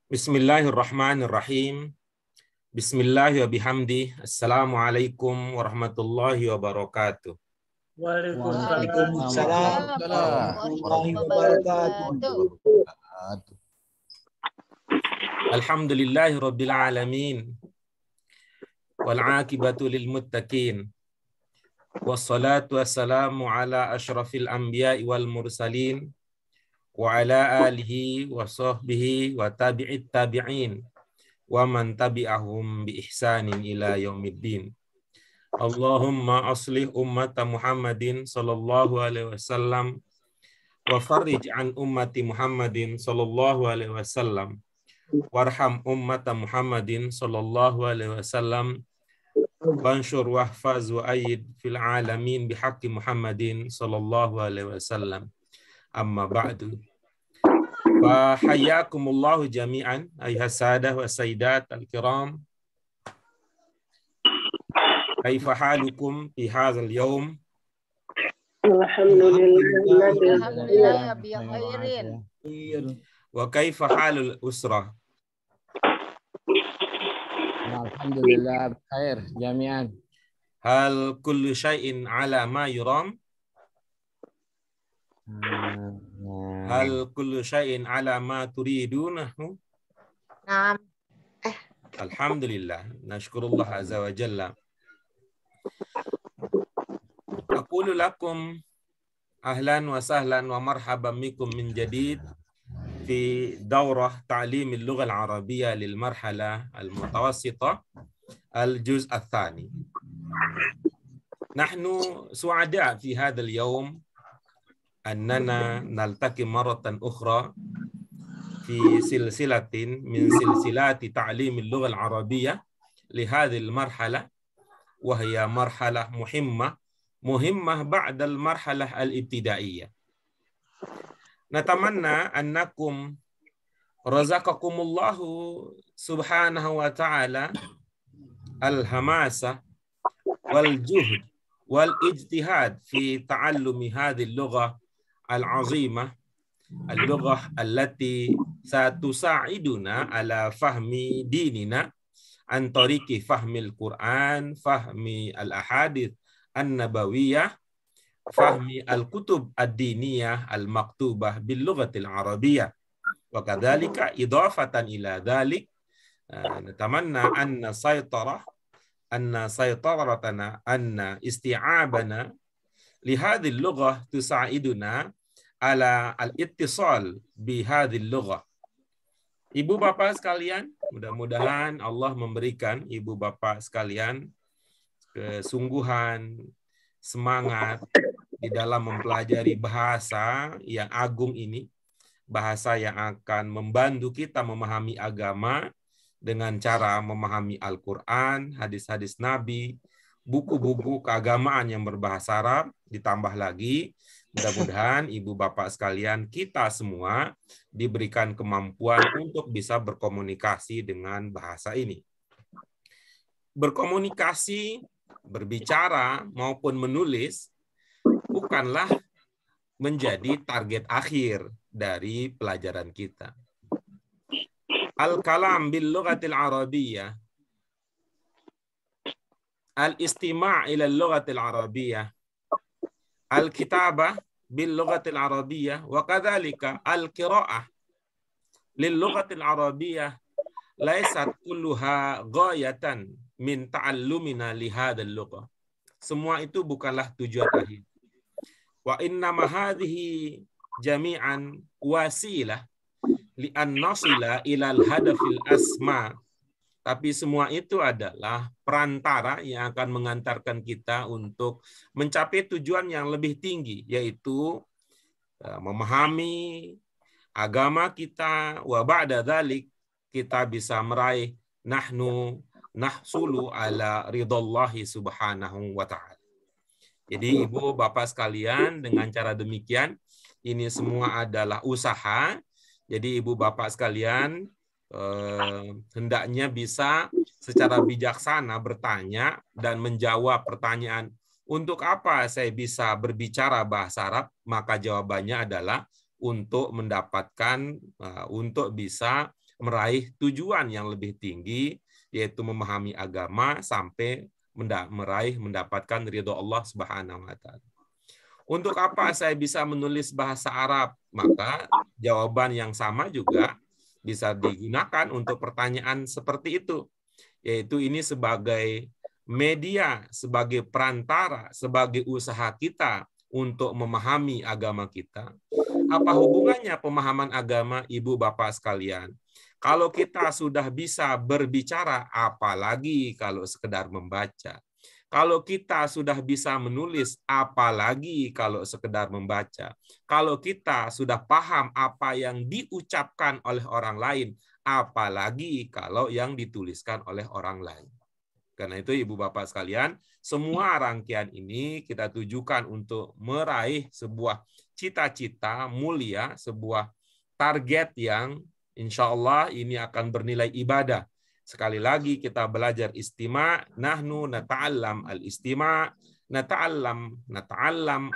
Bismillahirrahmanirrahim. Bismillahi wa bihamdi. Assalamualaikum warahmatullahi wabarakatuh. Waalaikumsalam warahmatullahi wabarakatuh. Alhamdulillahi rabbil alamin. Wal aqibatu lil muttaqin. Wassalatu wassalamu ala asyrafil anbiya'i wal mursalin wa ala alihi wa sahbihi wa tabi'it tabi'in wa man tabi'ahum bi ihsanin ila yaumiddin. Allahumma aslih ummata Muhammadin sallallahu alaihi wasallam wa farrij an ummati Muhammadin sallallahu alaihi wasallam warham ummata Muhammadin sallallahu alaihi wasallam wanshur wahfaz wa ayyid fil alamin bihaqqi Muhammadin sallallahu alaihi wasallam. Amma ba'du. Wa hayyakumullahu jami'an ayyuhas sadah wa sayyidat al-kiram. Kaifa halukum fi hadzal yawm? Alhamdulillah bi khairin. Wa kaifa halul usrah? Alhamdulillah khair jami'an. Hal kullu syai'in ala ma yuram? Hal kullu syai'in ala ma turidunahu? Naam. Alhamdulillah. Nashkurullah azza wa jalla. Aqulu lakum ahlan wa sahlan wa marhaban bikum min jadid fi daurah ta'lim al-lugha al-arabiyyah lil marhala al-mutawassitah al-juz' al-thani. Nahnu su'ada fi hadha al-yawm annana naltaqi maratan ukhra fi silsilatin min silsilati ta'lim al-lugha al-arabiyyah li hadhihi al-marhala wa hiya marhalah muhimmah ba'da al-marhalah al-ibtidaiyah. Natamanna annakum razaqakumullahu subhanahu wa ta'ala al-hamasa wal juhd wal ijtihad fi ta'allumi hadhihi al-lugha al-'azimah al-lughah allati satusa'iduna ala fahmi dinina an tariqi fahmil Qur'an, fahmi al-ahadith an-nabawiyah, fahmi al-kutub ad-diniyah al-maktubah bil lughatil arabiyyah. Wa kadzalika idafatan ila dzalik natamanna anna saytaratana anna isti'abana li hadhihi al-lughah tusa'iduna ala al-ittisal bi hadhihi al-lughah. Ibu bapak sekalian, mudah-mudahan Allah memberikan ibu bapak sekalian kesungguhan, semangat di dalam mempelajari bahasa yang agung ini, bahasa yang akan membantu kita memahami agama dengan cara memahami Al-Quran, hadis-hadis Nabi, buku-buku keagamaan yang berbahasa Arab, ditambah lagi mudah-mudahan ibu bapak sekalian kita semua diberikan kemampuan untuk bisa berkomunikasi dengan bahasa ini. Berkomunikasi, berbicara maupun menulis bukanlah menjadi target akhir dari pelajaran kita. Al-kalam bil lughatil arabiyyah, al-istima' ila al-lughatil arabiyyah, al-kitabah bil lughatil arabiyyah wa kadzalika al-qira'ah lil lughatil arabiyyah laisat kulluha ghayatan min ta'allumina li hadzal lughah. Semua itu bukanlah tujuan akhir. Wa innama hadhihi jami'an wasilah li an nasila ilal hadafil asma. Tapi semua itu adalah perantara yang akan mengantarkan kita untuk mencapai tujuan yang lebih tinggi, yaitu memahami agama kita, wa ba'da dzalik kita bisa meraih nahsulu ala ridallahi subhanahu wa ta'ala. Jadi ibu bapak sekalian, dengan cara demikian ini semua adalah usaha. Jadi ibu bapak sekalian hendaknya bisa secara bijaksana bertanya dan menjawab pertanyaan, untuk apa saya bisa berbicara bahasa Arab? Maka jawabannya adalah untuk mendapatkan, untuk bisa meraih tujuan yang lebih tinggi, yaitu memahami agama sampai mendapatkan ridho Allah Subhanahu wa taala. Untuk apa saya bisa menulis bahasa Arab? Maka jawaban yang sama juga bisa digunakan untuk pertanyaan seperti itu, yaitu ini sebagai media, sebagai perantara, sebagai usaha kita untuk memahami agama kita. Apa hubungannya pemahaman agama, Ibu Bapak sekalian? Kalau kita sudah bisa berbicara, apalagi kalau sekedar membaca. Kalau kita sudah bisa menulis, apalagi kalau sekedar membaca. Kalau kita sudah paham apa yang diucapkan oleh orang lain, apalagi kalau yang dituliskan oleh orang lain. Karena itu Ibu Bapak sekalian, semua rangkaian ini kita tujukan untuk meraih sebuah cita-cita mulia, sebuah target yang insya Allah ini akan bernilai ibadah. Sekali lagi kita belajar istima', nahnu nata'allam al-istima', nata'allam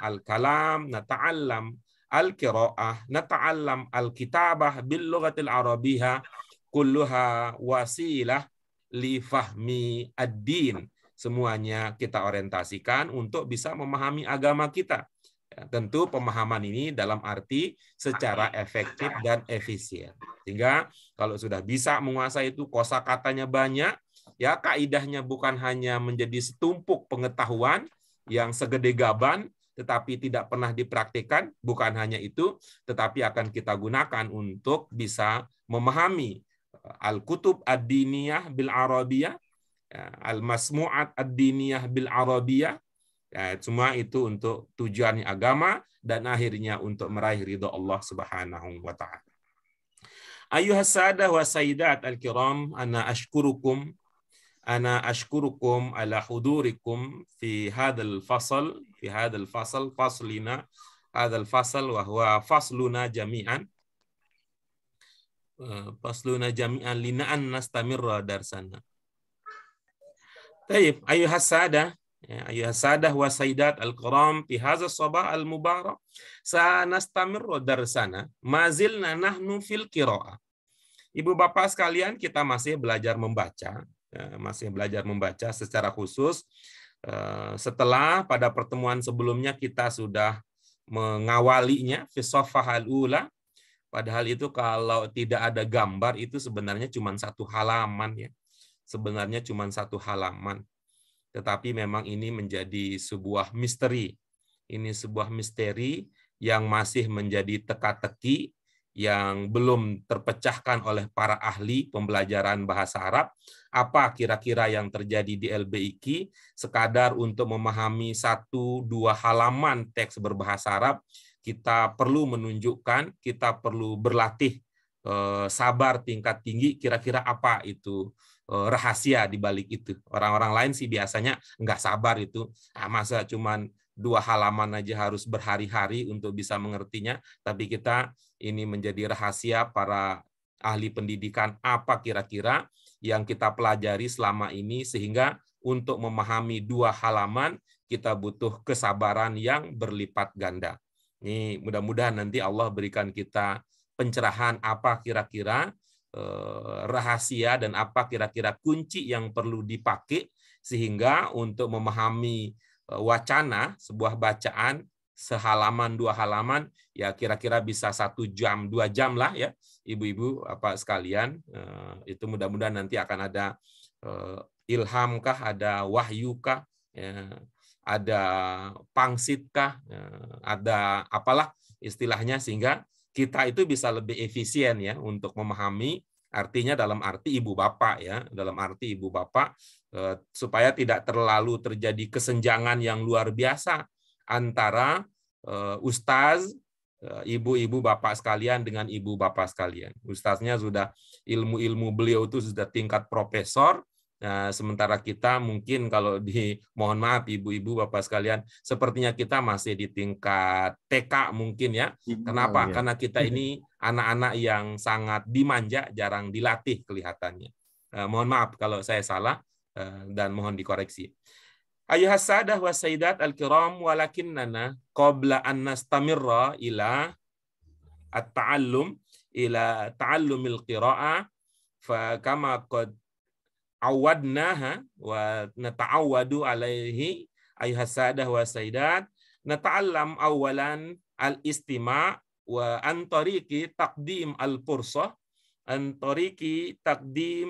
al-kalam, nata'allam al-qira'ah, nata'allam al-kitabah bil lughatil arabiyyah, kulluha wasilah li fahmi ad-din. Semuanya kita orientasikan untuk bisa memahami agama kita. Ya, tentu pemahaman ini dalam arti secara efektif dan efisien. Sehingga kalau sudah bisa menguasai itu, kosakatanya banyak, ya kaidahnya bukan hanya menjadi setumpuk pengetahuan yang segede gaban, tetapi tidak pernah dipraktikkan, bukan hanya itu, tetapi akan kita gunakan untuk bisa memahami al-kutub ad-diniyah bil arabiyah, al-masmu'at ad-diniyah bil arabiyah. Ya, semua itu untuk tujuan agama dan akhirnya untuk meraih ridha Allah Subhanahu wa taala. Ayuhas sadah wa sayyidat al-kiram, ana ashkurukum ala hudurikum fi hadzal fasl, faslina hadzal fasl wa huwa fasluna jami'an lina'an nastamirra darsana. Baik, ayuhas sadah wa sayyidat al-kiram fi hadzal sabah al-mubarak sanastamirru darsana mazilna nahnu fil qiraah. Ibu Bapak sekalian, kita masih belajar membaca, secara khusus setelah pada pertemuan sebelumnya kita sudah mengawalinya fi shafah al-ula. Padahal itu kalau tidak ada gambar itu sebenarnya cuma satu halaman ya. Sebenarnya cuma satu halaman. Tetapi memang ini menjadi sebuah misteri. Ini sebuah misteri yang masih menjadi teka-teki, yang belum terpecahkan oleh para ahli pembelajaran bahasa Arab. Apa kira-kira yang terjadi di LBIQ? Sekadar untuk memahami 1-2 halaman teks berbahasa Arab, kita perlu menunjukkan, kita perlu berlatih sabar tingkat tinggi. Kira-kira apa itu rahasia di balik itu? Orang-orang lain sih biasanya nggak sabar itu. Masa cuman 2 halaman aja harus berhari-hari untuk bisa mengertinya. Tapi kita ini menjadi rahasia para ahli pendidikan, apa kira-kira yang kita pelajari selama ini, sehingga untuk memahami 2 halaman kita butuh kesabaran yang berlipat ganda. Ini mudah-mudahan nanti Allah berikan kita pencerahan apa kira-kira rahasia dan apa kira-kira kunci yang perlu dipakai sehingga untuk memahami wacana sebuah bacaan sehalaman 2 halaman ya kira-kira bisa 1 jam 2 jam lah ya ibu-ibu apa sekalian. Itu mudah-mudahan nanti akan ada ilhamkah, ada wahyukah, ya, ada pangsitkah, ada apalah istilahnya, sehingga kita itu bisa lebih efisien ya untuk memahami. Artinya dalam arti ibu bapak ya, dalam arti ibu bapak supaya tidak terlalu terjadi kesenjangan yang luar biasa antara ustaz, ibu-ibu bapak sekalian dengan ibu bapak sekalian. Ustaznya sudah ilmu-ilmu beliau itu sudah tingkat profesor. Nah, sementara kita mungkin kalau mohon maaf ibu-ibu bapak sekalian, sepertinya kita masih di tingkat TK mungkin ya. Kenapa? Karena kita ini anak-anak yang sangat dimanja, jarang dilatih kelihatannya. Mohon maaf kalau saya salah dan mohon dikoreksi. Ayuhas sadah wa sayyidat al-kiram, walakinnana qabla an nastamirra ila at-ta'allum ila ta'allumil qira'ah fakama qad awadnaha wa nata'awwadu alaihi ayuhas sadah wa sayyidat nata'allam awalan al-istima' wa an tariqi taqdim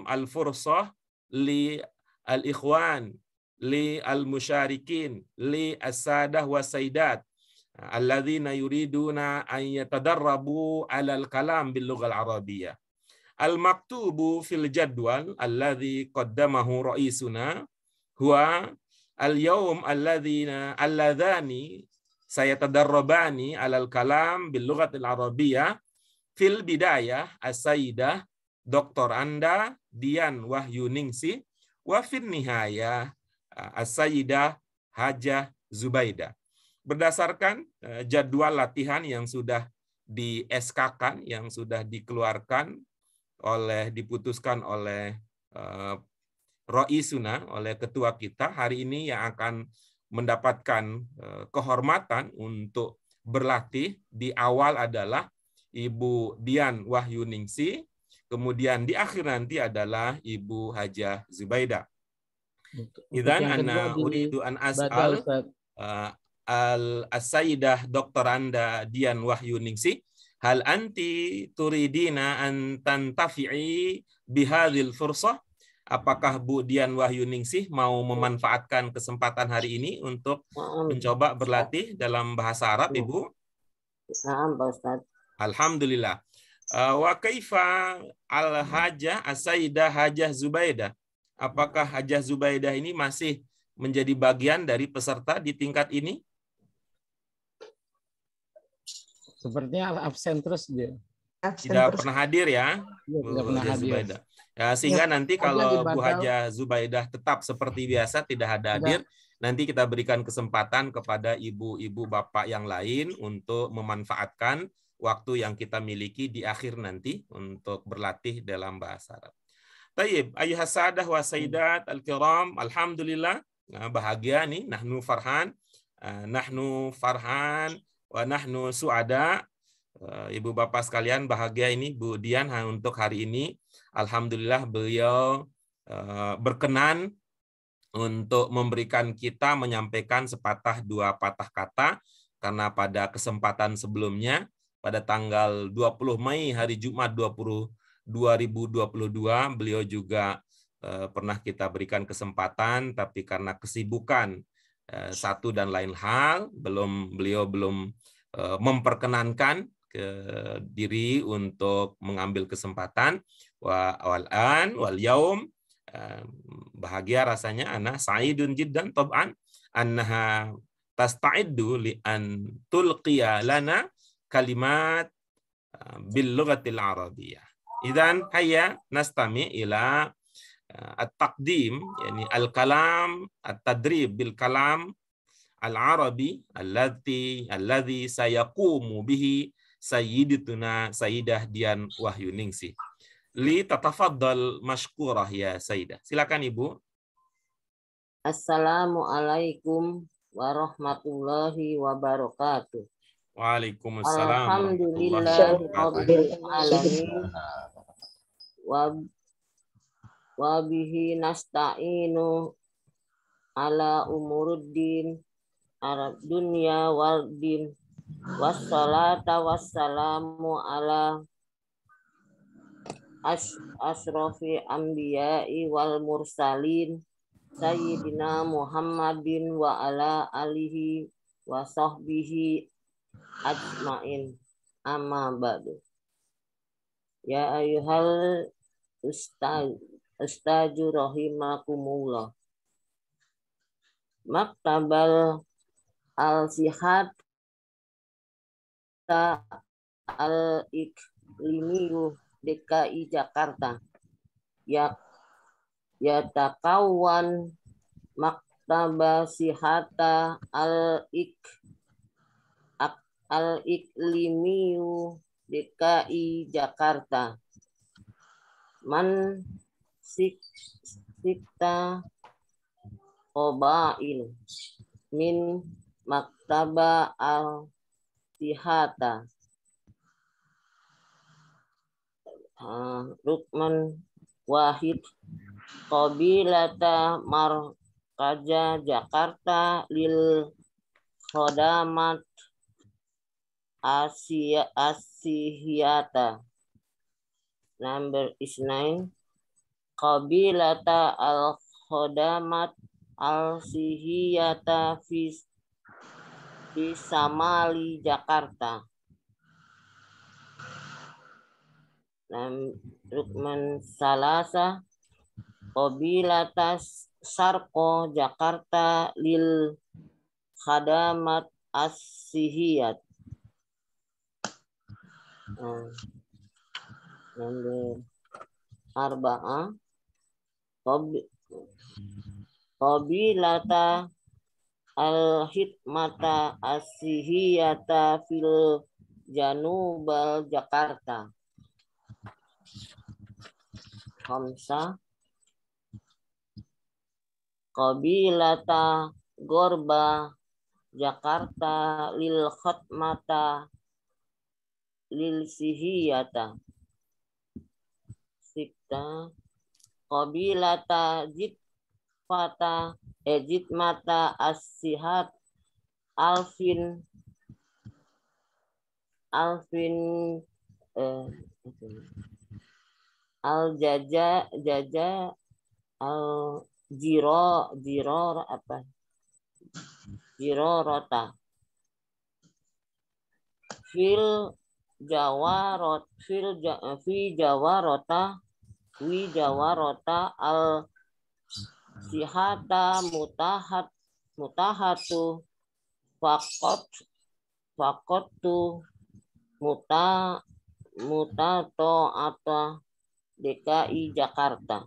al-fursah li al-ikhwan li al-musyarikin li as-sadah wa sayyidat alladzina yuriduna an yatadarrabu 'alal kalam bil lughal arabiyyah. Al-maktubu fil jadwal alladzi qaddamahu raisuna huwa al-yawm alladzani sayatadarrabani 'alal kalam bil lughatil arabiyyah fil bidayah as-sayyidah Dr. Anda Dian Wahyuningsih wa fil nihayah as-sayyidah Hajah Zubaidah. Berdasarkan jadwal latihan yang sudah di SK-kan, yang sudah dikeluarkan diputuskan oleh Raisuna, oleh ketua kita, hari ini yang akan mendapatkan kehormatan untuk berlatih di awal adalah Ibu Dian Wahyuningsih, kemudian di akhir nanti adalah Ibu Hajah Zubaidah. Idzan ana uridu an as'al al-sayyidah Dr. Anda Dian Wahyuningsih, hal anti turidina an tantafi'i bihadhil fursah? Apakah Bu Dian Wahyuningsih mau memanfaatkan kesempatan hari ini untuk mencoba berlatih dalam bahasa Arab, Ibu? Naam, Pak Ustaz. Alhamdulillah. Wa kaifa al-hajah as-sayyidah Hajah Zubaidah? Apakah Hajah Zubaidah ini masih menjadi bagian dari peserta di tingkat ini? Sepertinya absen terus dia. Tidak pernah hadir ya, Tidak pernah Hajah hadir. Zubaidah. Ya, sehingga nanti kalau Bu Hajah Zubaidah tetap seperti biasa tidak hadir, nanti kita berikan kesempatan kepada ibu-ibu bapak yang lain untuk memanfaatkan waktu yang kita miliki di akhir nanti untuk berlatih dalam bahasa Arab. Tayyib, ayuhas sadah wa sayyidat al-kiram, alhamdulillah, bahagia nih, nahnu farhan wa nahnu su'ada. Ibu bapak sekalian bahagia ini Bu Dian untuk hari ini. Alhamdulillah beliau berkenan untuk memberikan kita menyampaikan sepatah dua patah kata, karena pada kesempatan sebelumnya pada tanggal 20 Mei hari Jumat 2022 beliau juga pernah kita berikan kesempatan, tapi karena kesibukan satu dan lain hal beliau belum memperkenankan ke diri untuk mengambil kesempatan. Wal yaum, bahagia rasanya ana sa'idun jiddan tab'an annaha tasta'iddu li an tulqiya lana kalimat bil lughatil arabiyyah. Idzan hayya nastami ila at-taqdim, yani al-kalam, at-tadrib bil kalam al-arabi alladhi sayaqumu bihi sayyidatuna Sayyidah Dian Wahyuningsih. Li tatafaddal mashkurah ya Sayyidah. Silakan Ibu. Assalamualaikum warahmatullahi wabarakatuh. Waalaikumsalam Alhamdulillahi rabbil alamin wa bihi nasta'inu ala umuruddin arab dunya wal din. Wassalatu wassalamu ala asrofi anbiya'i wal mursalin sayyidina Muhammadin wa ala alihi wa sahbihi ajmain, amma ba'du. Ya ayyuhal ustaju rahimakumullah. Maktabal al-sihat al-iklimiyu DKI Jakarta yatakawan maktaba sihata al-iklimiyu DKI Jakarta man sikta qabail min maktaba al-sihata Rukman Wahid Qabilata Markaja Jakarta lil Khodamat Asihiyata. Number is 9. Qabilata al-Khodamat al-Sihiyata fi Samali Jakarta. Rukman Salasa Qabilata Sarko Jakarta lil Khadamat As-Sihiyat. Nomor 4 Qabilata al-Hikmata As-Sihiyata fil Janubal Jakarta. 5 Qabilata Gorba Jakarta lil Khatmata lil Sihiyata. 6 Qabilata Jitmata As-Sihat Alfin Al-Jaja Jirorota Fi Jawarota Al-Sihata Mutahatu Fakotu Mutato atau DKI Jakarta.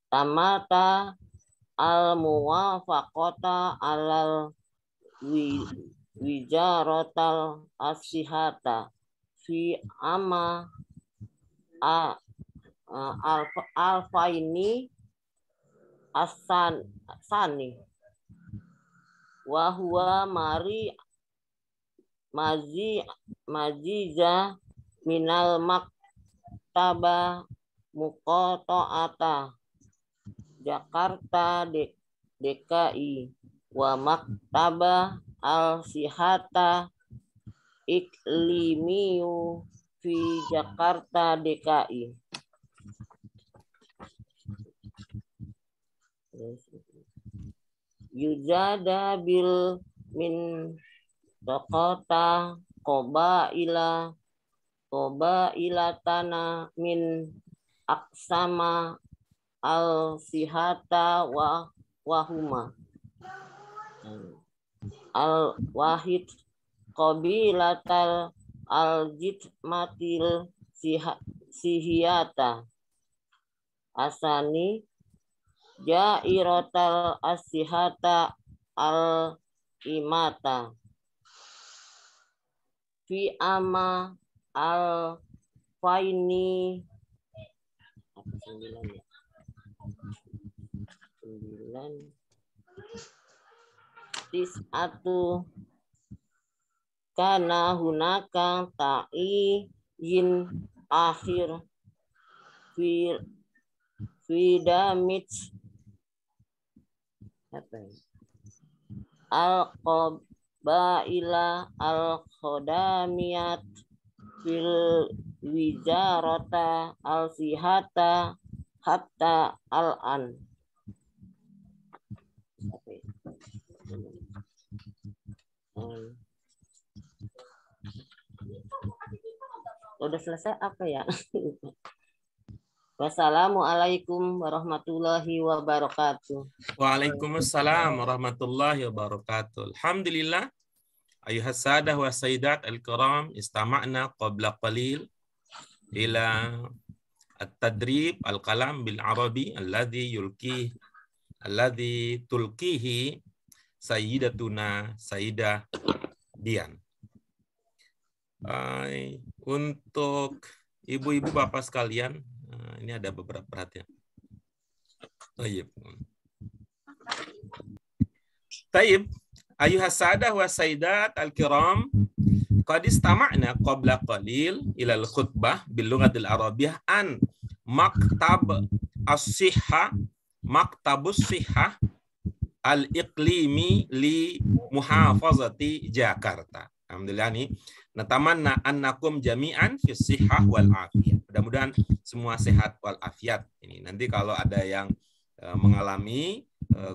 Tamata al-muwafaqata alal wijaratal asihata fi ama alfaini asani wa huwa majiza minal maktaba muqata'ata Jakarta DKI wa maktaba al-sihata iklimiyu fi Jakarta DKI. Yujada bil min taqata qobailatana min aksama al-sihata wahuma al-wahid qabilatal al-jitmatil sihiyata asani jairatal asihata al-imata fi ama al-faini 9 tis'atu kana hunaka ta'iyin akhir fi damit al-qabaila al-khodamiyat fil wijarata al-sihata hatta al-an. Udah selesai apa ya? Wassalamualaikum warahmatullahi wabarakatuh. Waalaikumsalam warahmatullahi wabarakatuh. Alhamdulillah. Ayuhas sadah wa sayyidat al-kiram, istama'na qabla qalil ila at-tadrib al-kalam bil arabi alladhi tulkihi sayyidatuna Sayyidah Dian. Untuk ibu-ibu bapak sekalian, ini ada beberapa perhatian. Taib, ayuhas sadah wa sayyidat al-kiram, qad istama'na qabla qalil ila al-khutbah bil lughatil arabiyyah an maktabus sihah al-iqlimi li muhafazati Jakarta. Alhamdulillah nih. Natamanna annakum jami'an fi sihah wal afiyah. Mudah-mudahan semua sehat wal afiat. Ini nanti kalau ada yang mengalami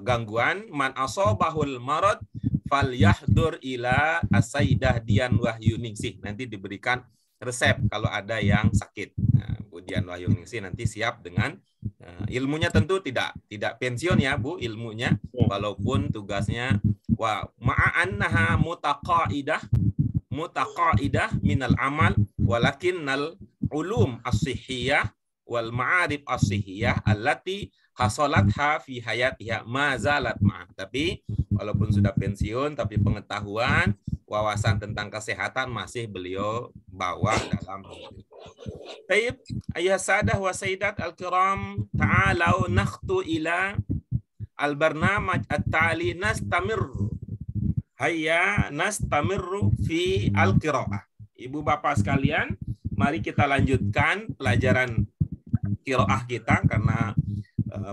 gangguan, man asobahul marad falyahdur ila As-Sayyidah Dian Wahyuningsih. Nanti diberikan resep kalau ada yang sakit. Nah, Bu Dian Wahyuningsih nanti siap dengan ilmunya, tentu tidak pensiun ya Bu ilmunya, walaupun tugasnya wa ma'annaha mutaqaidah minal amal walakinnal ulum as-sihhiyah wal ma'arif as-sihhiyah allati hasalatha fi hayatiha ma zalat ma'ah. Tapi walaupun sudah pensiun, tapi pengetahuan, wawasan tentang kesehatan masih beliau bawa dalam hidup. Baik, ayuhas sadah wa sayyidat al-kiram, ta'alau nakhtu ila al-barnamaj at-tali nastamir. Hayya nastamirru fi al-qiraah. Ibu bapak sekalian, mari kita lanjutkan pelajaran qiraah kita karena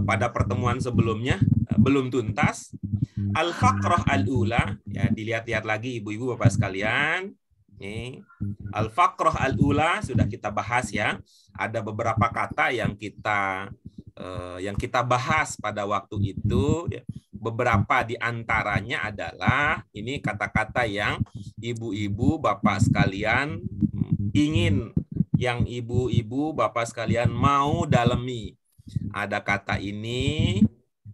pada pertemuan sebelumnya belum tuntas. Al-faqrah al-ula, ya dilihat-lihat lagi ibu-ibu bapak sekalian. Nih, al-faqrah al-ula sudah kita bahas ya. Ada beberapa kata yang kita bahas pada waktu itu. Beberapa di antaranya adalah ini kata-kata yang ibu-ibu bapak sekalian ingin, yang ibu-ibu bapak sekalian mau dalami. Ada kata ini,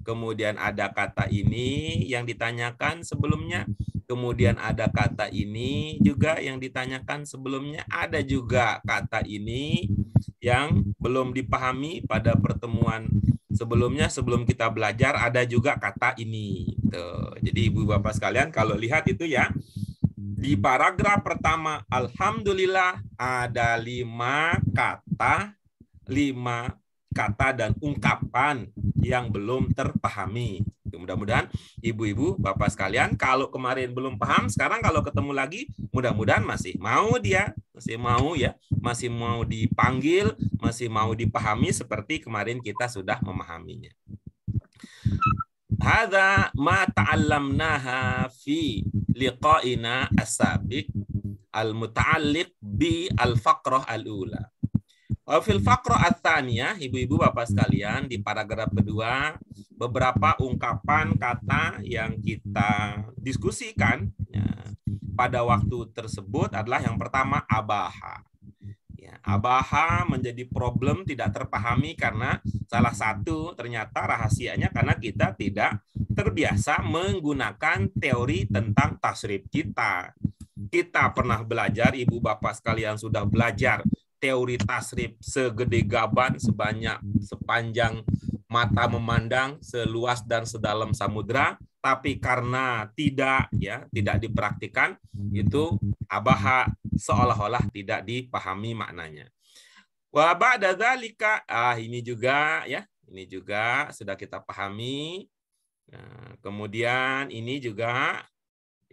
kemudian ada kata ini yang ditanyakan sebelumnya, kemudian ada kata ini juga yang ditanyakan sebelumnya, ada juga kata ini yang belum dipahami pada pertemuan sebelumnya, sebelum kita belajar ada juga kata ini. Tuh. Jadi ibu bapak sekalian kalau lihat itu ya, di paragraf pertama alhamdulillah ada 5 kata dan ungkapan yang belum terpahami. Mudah-mudahan ibu-ibu bapak sekalian kalau kemarin belum paham, sekarang kalau ketemu lagi mudah-mudahan masih mau masih mau dipanggil, masih mau dipahami seperti kemarin kita sudah memahaminya. Hadza ma ta'allamnaha fi liqa'ina as-sabiq al-muta'alliq bi al-faqrah al-ula. Fil faqrah ats-tsaniyah, ibu-ibu bapak sekalian, di paragraf kedua beberapa ungkapan kata yang kita diskusikan ya, pada waktu tersebut adalah yang pertama abaha. Ya, abaha menjadi problem tidak terpahami karena salah satu ternyata rahasianya karena kita tidak terbiasa menggunakan teori tentang tasrif kita. Kita pernah belajar, ibu bapak sekalian sudah belajar teori tasrif segede gaban, sepanjang mata memandang, seluas dan sedalam samudra, tapi karena tidak dipraktikkan, itu abaha seolah-olah tidak dipahami maknanya. Wa ba'da dzalika, ini juga sudah kita pahami. Nah, kemudian ini juga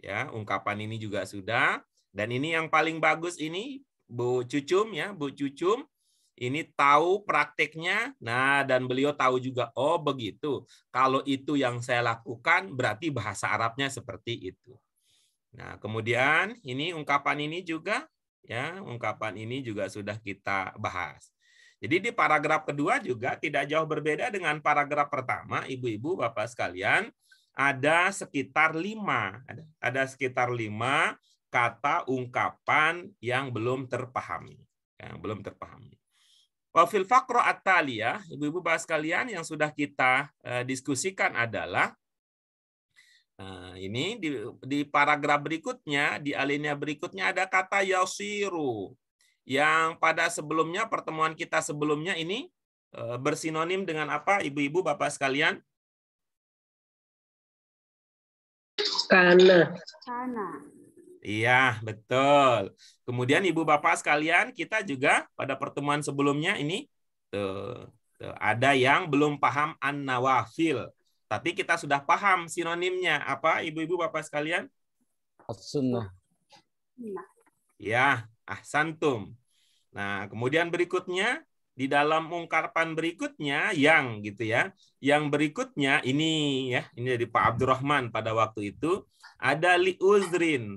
ya, ungkapan ini juga sudah, dan ini yang paling bagus ini Bu Cucum ya, Bu Cucum ini tahu prakteknya. Nah, dan beliau tahu juga, oh begitu. Kalau itu yang saya lakukan berarti bahasa Arabnya seperti itu. Nah, kemudian ini ungkapan ini juga sudah kita bahas. Jadi di paragraf kedua juga tidak jauh berbeda dengan paragraf pertama, ibu-ibu bapak sekalian, ada sekitar 5 kata ungkapan yang belum terpahami. Wafil faqrah at-taliyah, ibu-ibu bapak sekalian, yang sudah kita diskusikan adalah ini di paragraf berikutnya, di alinea berikutnya ada kata yasiru yang pada sebelumnya, pertemuan kita sebelumnya ini bersinonim dengan apa ibu-ibu bapak sekalian? Kana. Iya, betul. Kemudian ibu bapak sekalian, kita juga pada pertemuan sebelumnya ini ada yang belum paham an-nawafil. Tapi kita sudah paham sinonimnya apa ibu-ibu bapak sekalian? As-sunnah. Ya, ahsantum. Nah, kemudian berikutnya di dalam ungkapan berikutnya yang gitu ya. Yang berikutnya ini ya, ini dari Pak Abdurrahman pada waktu itu ada liuzrin.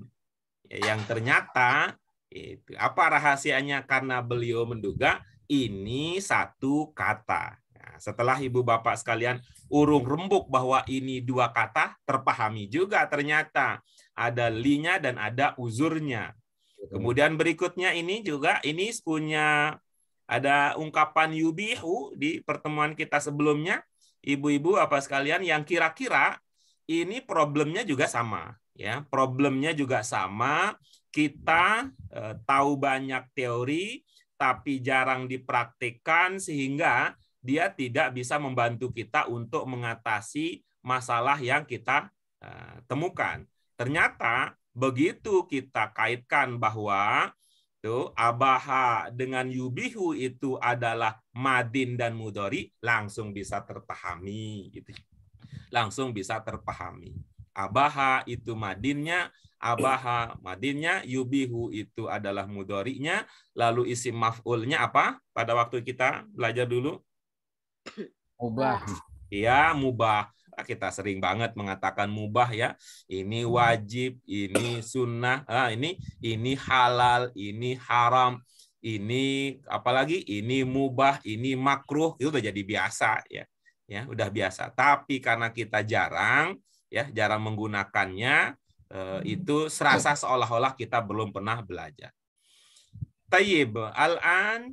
Ya, yang ternyata itu apa rahasianya karena beliau menduga ini satu kata. Nah, setelah Ibu Bapak sekalian urung rembuk bahwa ini dua kata, terpahami juga ternyata ada linya dan ada uzurnya. Kemudian berikutnya ini juga ini punya ada ungkapan yubihu di pertemuan kita sebelumnya, ibu-ibu apa sekalian, yang kira-kira ini problemnya juga sama, ya. Problemnya juga sama. Kita tahu banyak teori, tapi jarang dipraktikkan sehingga dia tidak bisa membantu kita untuk mengatasi masalah yang kita temukan. Ternyata begitu kita kaitkan bahwa abaha dengan yubihu itu adalah madin dan mudhari, langsung bisa terpahami gitu. Langsung bisa terpahami. Abaha itu madinnya, abaha madinnya, yubihu itu adalah mudhari'nya, lalu isim maf'ulnya apa? Pada waktu kita belajar dulu. Mubah. Ya, mubah. Kita sering banget mengatakan mubah ya. Ini wajib, ini sunnah, ini halal, ini haram, ini apalagi ini mubah, ini makruh. Itu udah jadi biasa ya. Ya, udah biasa. Tapi karena kita jarang menggunakannya, itu serasa seolah-olah kita belum pernah belajar. Tayyib, al-an.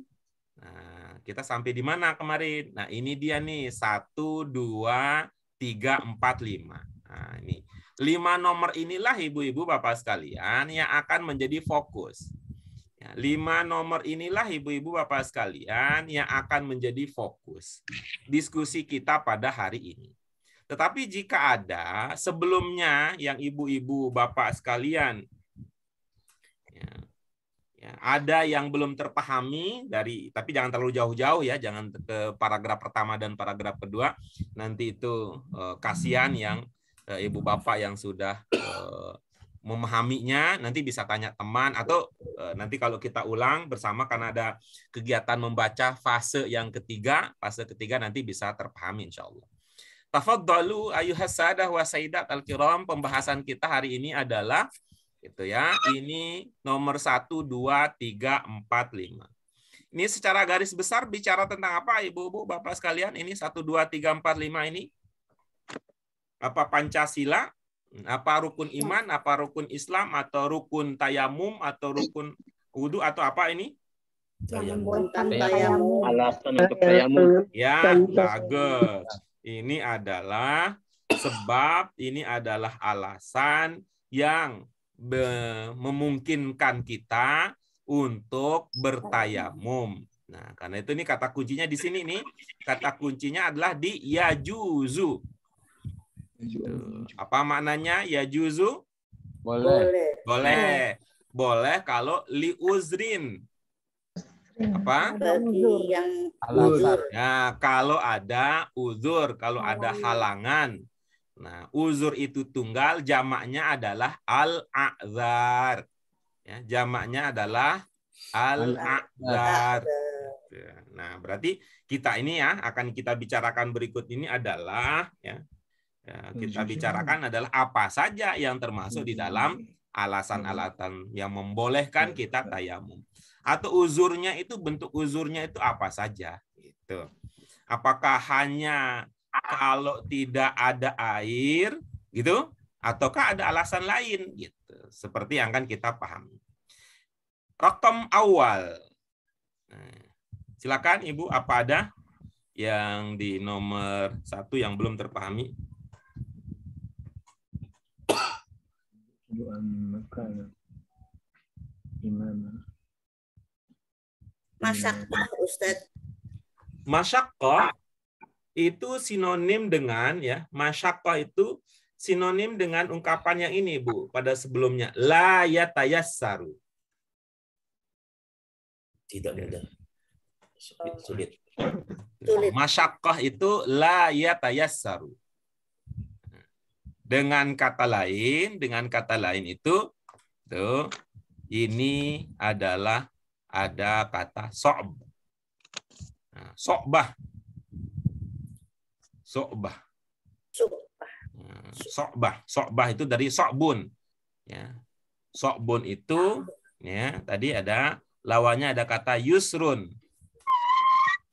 Nah, kita sampai di mana kemarin? Nah, ini dia nih 1, 2, 3, 4, 5. Nah, ini 5 nomor inilah ibu-ibu bapak sekalian yang akan menjadi fokus. 5 nomor inilah ibu-ibu bapak sekalian yang akan menjadi fokus diskusi kita pada hari ini. Tetapi jika ada sebelumnya yang ibu-ibu bapak sekalian ada yang belum terpahami tapi jangan terlalu jauh-jauh ya, jangan ke paragraf pertama dan paragraf kedua. Nanti itu kasihan yang ibu bapak yang sudah memahaminya, nanti bisa tanya teman atau nanti kalau kita ulang bersama karena ada kegiatan membaca fase yang ketiga, nanti bisa terpahami insyaallah. Tafadhalu ayyuhas sadah wa sayyidat al-kiram, pembahasan kita hari ini adalah itu ya, ini nomor 1, 2, 3, 4, 5. Ini secara garis besar bicara tentang apa ibu-ibu bapak sekalian? Ini 1, 2, 3, 4, 5 ini apa Pancasila? Apa rukun iman? Apa rukun Islam? Atau rukun tayamum? Atau rukun wudhu? Atau apa ini? Tayamum. Alasan untuk tayamum. Ya, bagus. Ini adalah sebab, ini adalah alasan yang memungkinkan kita untuk bertayamum. Nah, karena itu nih kata kuncinya di sini nih. Kata kuncinya adalah di yajuzu. Apa maknanya yajuzu? Boleh. Boleh. Boleh kalau liuzrin. Apa? Bagi yang Alasan. Nah, kalau ada uzur, kalau ada halangan. Nah, uzur itu tunggal, jamaknya adalah al-a'zar. Ya, jamaknya adalah al-a'zar. Nah, berarti kita ini ya akan kita bicarakan berikut ini adalah kita bicarakan adalah apa saja yang termasuk di dalam alasan-alasan yang membolehkan kita tayamum. Atau uzurnya itu, bentuk uzurnya itu apa saja gitu. Apakah hanya kalau tidak ada air gitu, ataukah ada alasan lain gitu, seperti yang akan kita pahami. Raqam awal. Nah, silakan Ibu, apa ada yang di nomor 1 yang belum terpahami? masyaqqah Ustadz. Masyaqqah itu sinonim dengan masyaqqah itu sinonim dengan ungkapan yang ini Bu pada sebelumnya, la yatayassaru. Tidak mudah. Sulit. Masyaqqah itu la yatayassaru. Dengan kata lain itu ini adalah ada kata so'b. Nah, so'bah. So'bah. So'bah. So'bah itu dari so'bun. Ya. So'bun itu ya tadi ada lawannya ada kata yusrun.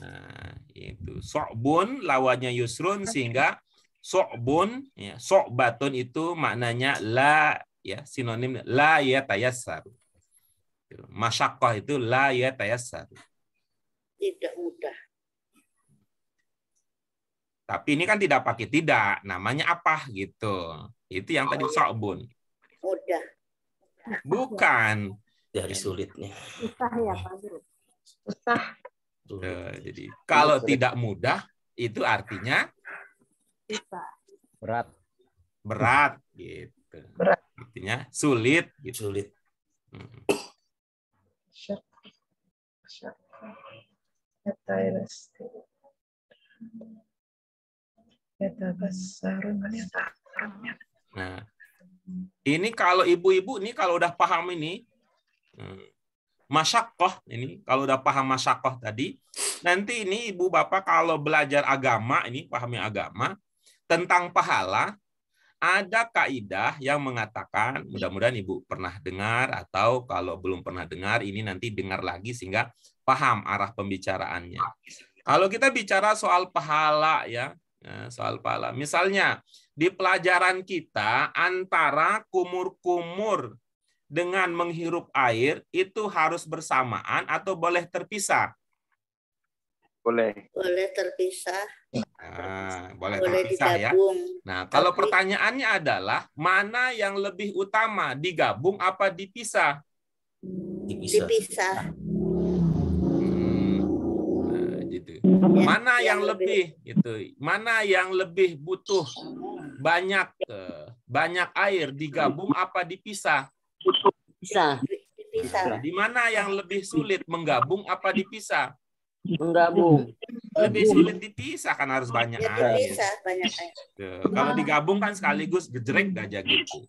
Nah, itu so'bun lawannya yusrun sehingga so'bun ya, so'batun itu maknanya la ya sinonim la yatayassar. Masyaqqah itu la yatayassar. Tidak mudah. Tapi ini kan tidak pakai tidak, namanya apa gitu. Itu yang tadi so'bun. Mudah. Bukan. Dari sulitnya. Susah ya Pak Guru. Susah. Jadi kalau tidak mudah itu artinya Susah. Berat. berat gitu. Berat. Artinya sulit gitu. Sulit. Nah, ini kalau ibu-ibu nih kalau udah paham ini masyaqqah ini kalau udah paham masyaqqah tadi, nanti ini ibu bapak kalau belajar agama ini pahami agama tentang pahala ada kaidah yang mengatakan, mudah-mudahan ibu pernah dengar atau kalau belum pernah dengar ini nanti dengar lagi sehingga paham arah pembicaraannya. Kalau kita bicara soal pahala ya, soal pahala. Misalnya di pelajaran kita antara kumur-kumur dengan menghirup air itu harus bersamaan atau boleh terpisah? Boleh. Boleh terpisah. Nah, boleh Boleh terpisah ya. digabung. Nah, kalau Tapi- pertanyaannya adalah mana yang lebih utama, digabung apa dipisah? Dipisah. Dipisah. Nah, gitu. Ya, Mana yang lebih gitu? Mana yang lebih butuh banyak air, digabung apa dipisah? Bisa Dipisah. Di mana yang lebih sulit, menggabung apa dipisah? menggabung. Lebih sulit dipisah kan harus banyak Ya air. dipisah banyak air. Kalau digabung kan sekaligus gejrek aja gitu.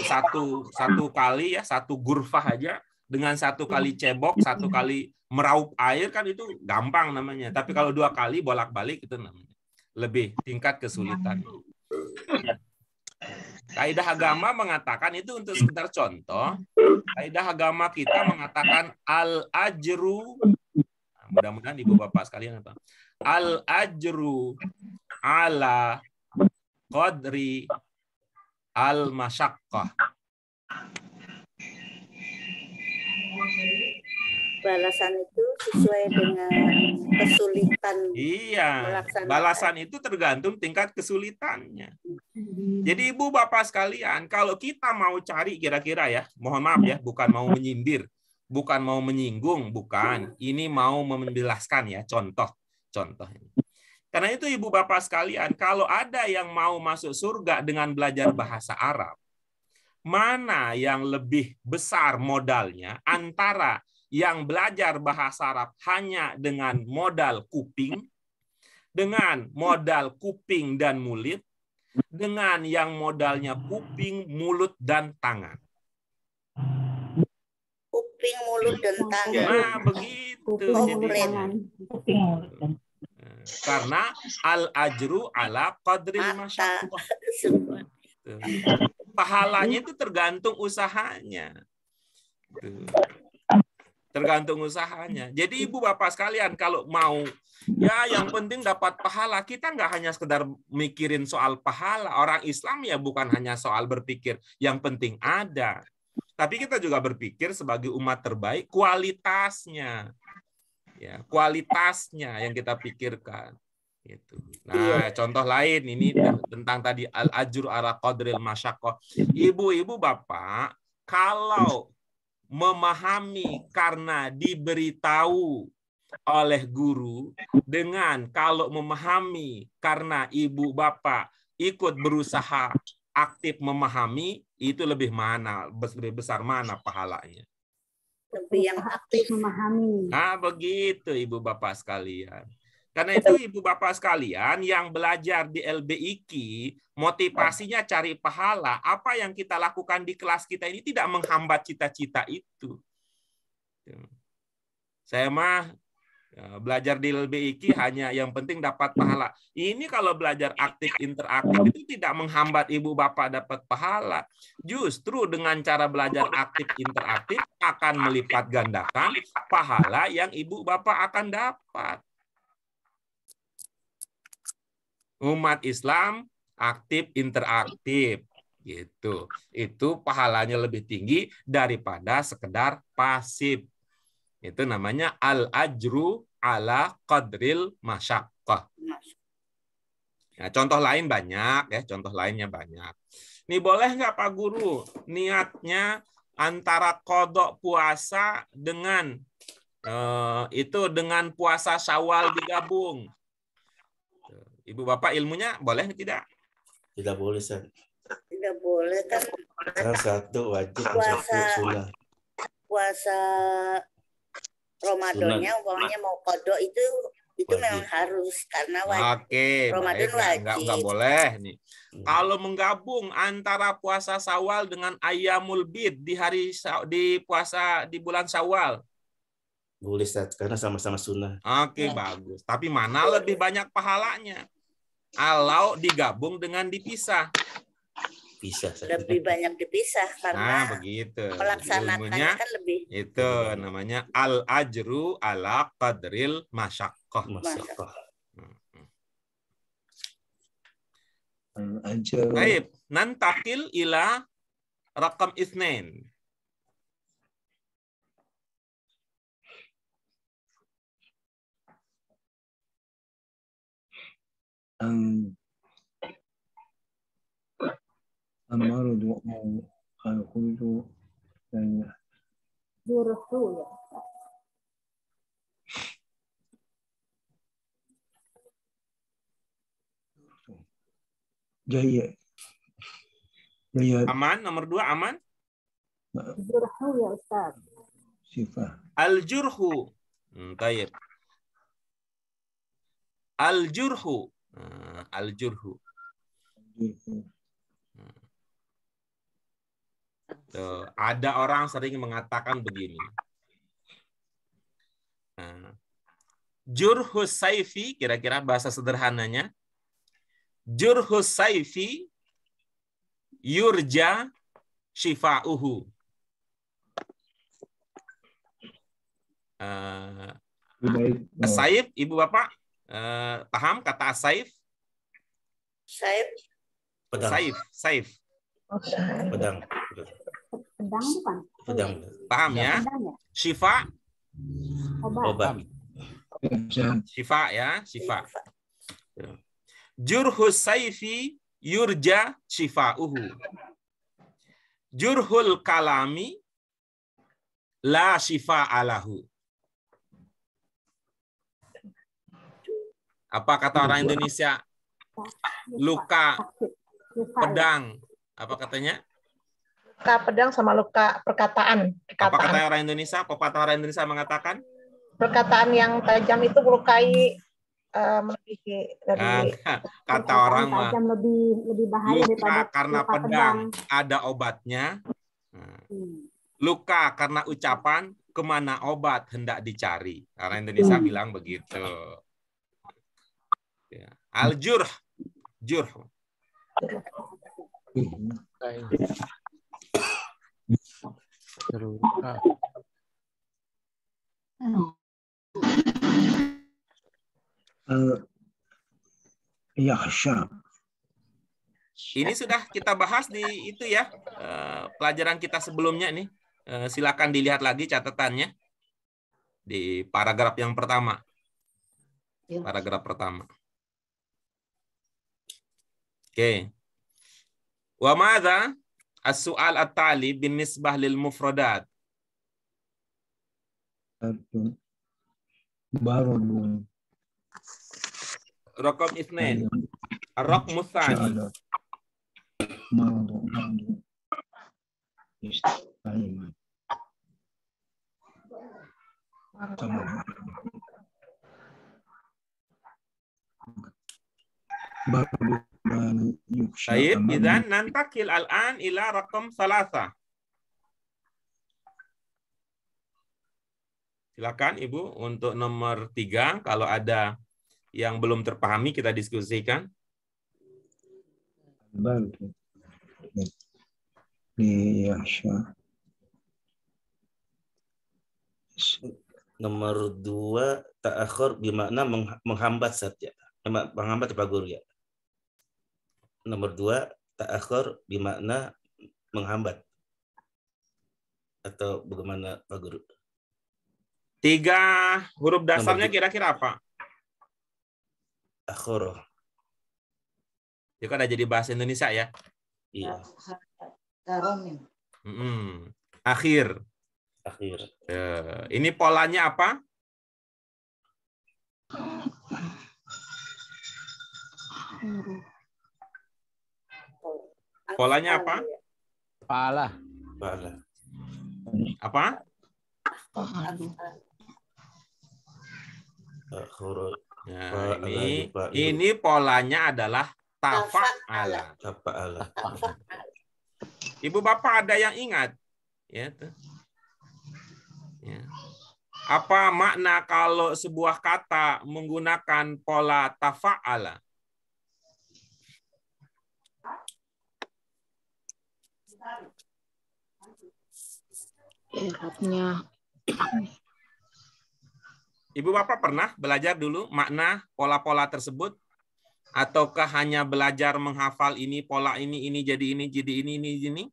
Satu kali ya, satu gurfah aja dengan satu kali cebok, satu kali meraup air kan itu gampang namanya. Tapi kalau 2 kali bolak-balik itu namanya lebih tingkat kesulitan. Kaidah agama mengatakan itu untuk sekedar contoh. Kaidah agama kita mengatakan al-ajru. Mudah-mudahan ibu bapak sekalian apa? Al-ajru ala qadri al-masyaqqah. Balasan itu sesuai dengan kesulitan. Iya, Melaksanakan. balasan itu tergantung tingkat kesulitannya. Jadi ibu bapak sekalian, kalau kita mau cari kira-kira ya, mohon maaf ya, bukan mau menyindir, bukan mau menyinggung, bukan. Ini mau menjelaskan ya, contoh ini. Karena itu ibu bapak sekalian, kalau ada yang mau masuk surga dengan belajar bahasa Arab, mana yang lebih besar modalnya antara yang belajar bahasa Arab hanya dengan modal kuping, dengan modal kuping dan mulut, dengan yang modalnya kuping, mulut, dan tangan. Kuping, mulut, dan tangan. Nah, begitu. Komplit. Karena al-ajru ala qadril masyaqqah. Semua. Pahalanya itu tergantung usahanya. Tergantung usahanya. Jadi ibu bapak sekalian kalau mau ya yang penting dapat pahala, kita nggak hanya sekedar mikirin soal pahala. Orang Islam ya bukan hanya soal berpikir yang penting ada. Tapi kita juga berpikir sebagai umat terbaik kualitasnya. Ya, kualitasnya yang kita pikirkan. Gitu. Nah, contoh lain ini tentang tadi al-ajru ala qadril masyaqqah. Ibu-ibu bapak kalau memahami karena diberitahu oleh guru dengan kalau memahami karena ibu bapak ikut berusaha aktif memahami, itu lebih besar mana pahalanya? Lebih yang aktif memahami. Nah, begitu ibu bapak sekalian. Karena itu Ibu Bapak sekalian yang belajar di LBIQ, motivasinya cari pahala. Apa yang kita lakukan di kelas kita ini tidak menghambat cita-cita itu. Saya mah belajar di LBIQ hanya yang penting dapat pahala. Ini kalau belajar aktif interaktif itu tidak menghambat Ibu Bapak dapat pahala. Justru dengan cara belajar aktif interaktif akan melipat gandakan pahala yang Ibu Bapak akan dapat. Umat Islam aktif interaktif gitu. Itu pahalanya lebih tinggi daripada sekedar pasif. Itu namanya al-ajru ala qadril masyaqqah. Ya, contoh lain banyak ya, contoh lainnya banyak. Nih boleh nggak Pak Guru niatnya antara qada puasa dengan dengan puasa Syawal digabung? Ibu Bapak ilmunya boleh tidak? Tidak boleh, Ustaz. Tidak boleh kan Karena satu wajib, Puasa. satu sunnah. puasa Ramadannya umpamanya mau kodok itu Wajib. memang harus karena wajib. Oke, Ramadan baik. Nggak wajib. boleh nih. Kalau menggabung antara puasa Syawal dengan Ayyamul Bid di puasa di bulan Syawal. Boleh, Ustaz, karena sama-sama sunnah. Oke, bagus. Tapi mana lebih banyak pahalanya? Kalau digabung dengan dipisah. Bisa, Ustaz. Lebih banyak dipisah Nah, karena begitu. melaksanakannya Ilmunya kan lebih. itu namanya al-ajru ala qadril masyaqqah. Masyaqqah. Baik, nantakil ila rakam itsnain. المرض أو الخلود Jurhu ya. جيد جيد Aman, nomor 2 aman. Jurhu ya Ustaz. صفة Al-jurhu. Taib. Al-jurhu. Al-jurhu. Tuh, ada orang sering mengatakan begini. Jurhus saifi, kira-kira bahasa sederhananya. Jurhus saifi yurja shifa'uhu. Saif, Ibu Bapak, paham kata saif? Pedang. Saif. Pedang. Pedang bukan? Pedang. Paham ya? Pedang ya? Shifa, Obat. shifa ya, shifa. Jurhus saifi yurja shifa'uhu. Jurhul kalami la shifa'alahu. Apa kata orang Indonesia? Luka pedang. Apa katanya? Luka pedang sama luka perkataan. Apa kata orang Indonesia? Pepatah orang Indonesia mengatakan? Perkataan yang tajam itu melukai melebihi dari kata orang mah tajam lebih bahaya luka daripada karena luka pedang ada obatnya. Luka karena ucapan kemana obat hendak dicari. Orang Indonesia bilang begitu. Ya. Al-jurh. Jurh. Ini sudah kita bahas di itu ya, pelajaran kita sebelumnya nih. Silakan dilihat lagi catatannya di paragraf yang pertama. Paragraf pertama. Oke. Wa madza as-su'al at-tali binisbah lil mufradat. Baru Raqam itsnain. Ar-raqmu tsani. baru yuksha Baik, amam. idzan nantakil al-an ila raqam 3. Silakan Ibu untuk nomor 3, kalau ada yang belum terpahami kita diskusikan. Baru yaksha. Nomor 2, ta'akhur bermakna menghambat saja. Menghambat Pak Guru ya. Nomor 2, ta'akhur bermakna menghambat. Atau bagaimana Pak Guru? 3 huruf dasarnya kira-kira apa? Akhoro. Itu kan ada jadi bahasa Indonesia ya. Iya. Akhir. Akhir. Ini polanya apa? Polanya apa? Pala. Pala. Apa? Akhoro. Nah, ini polanya adalah tafa'ala. Tafa'ala. Ibu bapak ada yang ingat? Ya, tuh. Ya. Apa makna kalau sebuah kata menggunakan pola tafa'ala? Ibu bapak pernah belajar dulu makna pola-pola tersebut? Ataukah hanya belajar menghafal ini, pola ini jadi ini?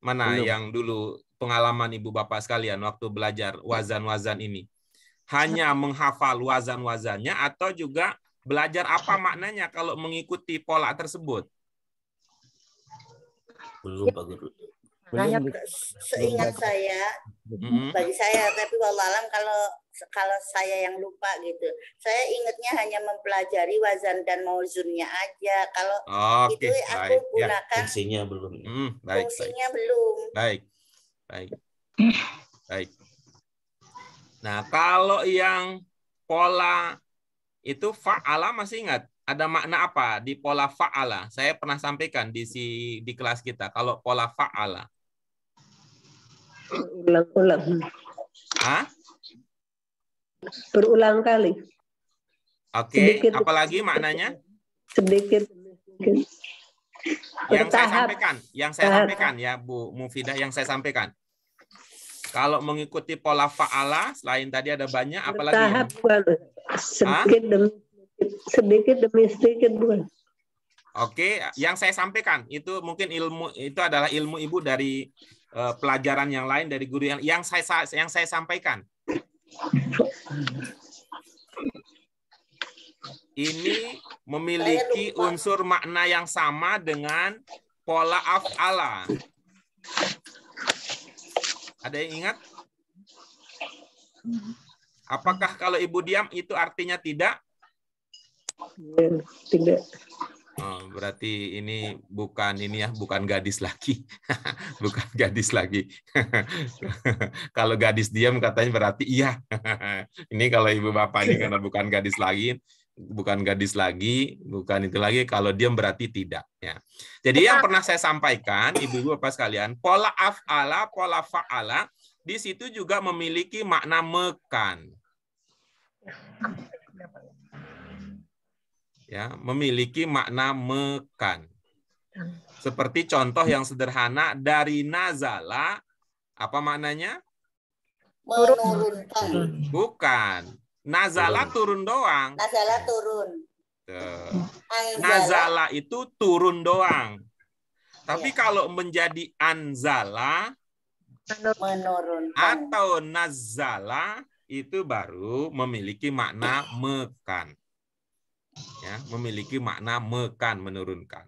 Mana Belum. yang dulu pengalaman ibu bapak sekalian waktu belajar wazan-wazan ini? Hanya menghafal wazan-wazannya atau juga belajar apa maknanya kalau mengikuti pola tersebut? Belum Pak Guru. Seingat saya, bagi saya, tapi wallahualam kalau saya yang lupa gitu, saya ingatnya hanya mempelajari wazan dan mauzunnya aja. Kalau itu aku gunakan fungsinya belum. Fungsinya belum. Baik. Nah, kalau yang pola itu fa'ala masih ingat? Ada makna apa di pola fa'ala? Saya pernah sampaikan di kelas kita. Kalau pola fa'ala. Ulang-ulang. Hah? Berulang kali. Oke, apalagi maknanya? Sedikit. Yang saya sampaikan ya Bu Mufidah, yang saya sampaikan. Kalau mengikuti pola fa'ala, selain tadi ada banyak, apalagi bertahap, sedikit demi sedikit, bukan? Oke, yang saya sampaikan itu mungkin itu adalah ilmu Ibu dari pelajaran yang lain dari guru yang saya sampaikan. Ini memiliki unsur makna yang sama dengan pola af'ala. Ada yang ingat? Apakah kalau Ibu diam itu artinya tidak? Tidak. Oh, berarti ini bukan gadis lagi. Bukan gadis lagi. Kalau gadis diam katanya berarti iya. Ini kalau ibu bapak ini karena bukan gadis lagi, bukan itu lagi, kalau diam berarti tidak ya. Jadi yang pernah saya sampaikan ibu-ibu bapak sekalian, pola af'ala, pola fa'ala di situ juga memiliki makna mekan. Ya, memiliki makna mekan. Seperti contoh yang sederhana dari nazala, apa maknanya? Menurunkan. Bukan. Nazala turun doang. Nazala turun. Nazala itu turun doang. Tapi kalau menjadi anzala menurunkan atau nazala itu baru memiliki makna mekan. Ya, memiliki makna mekan, menurunkan.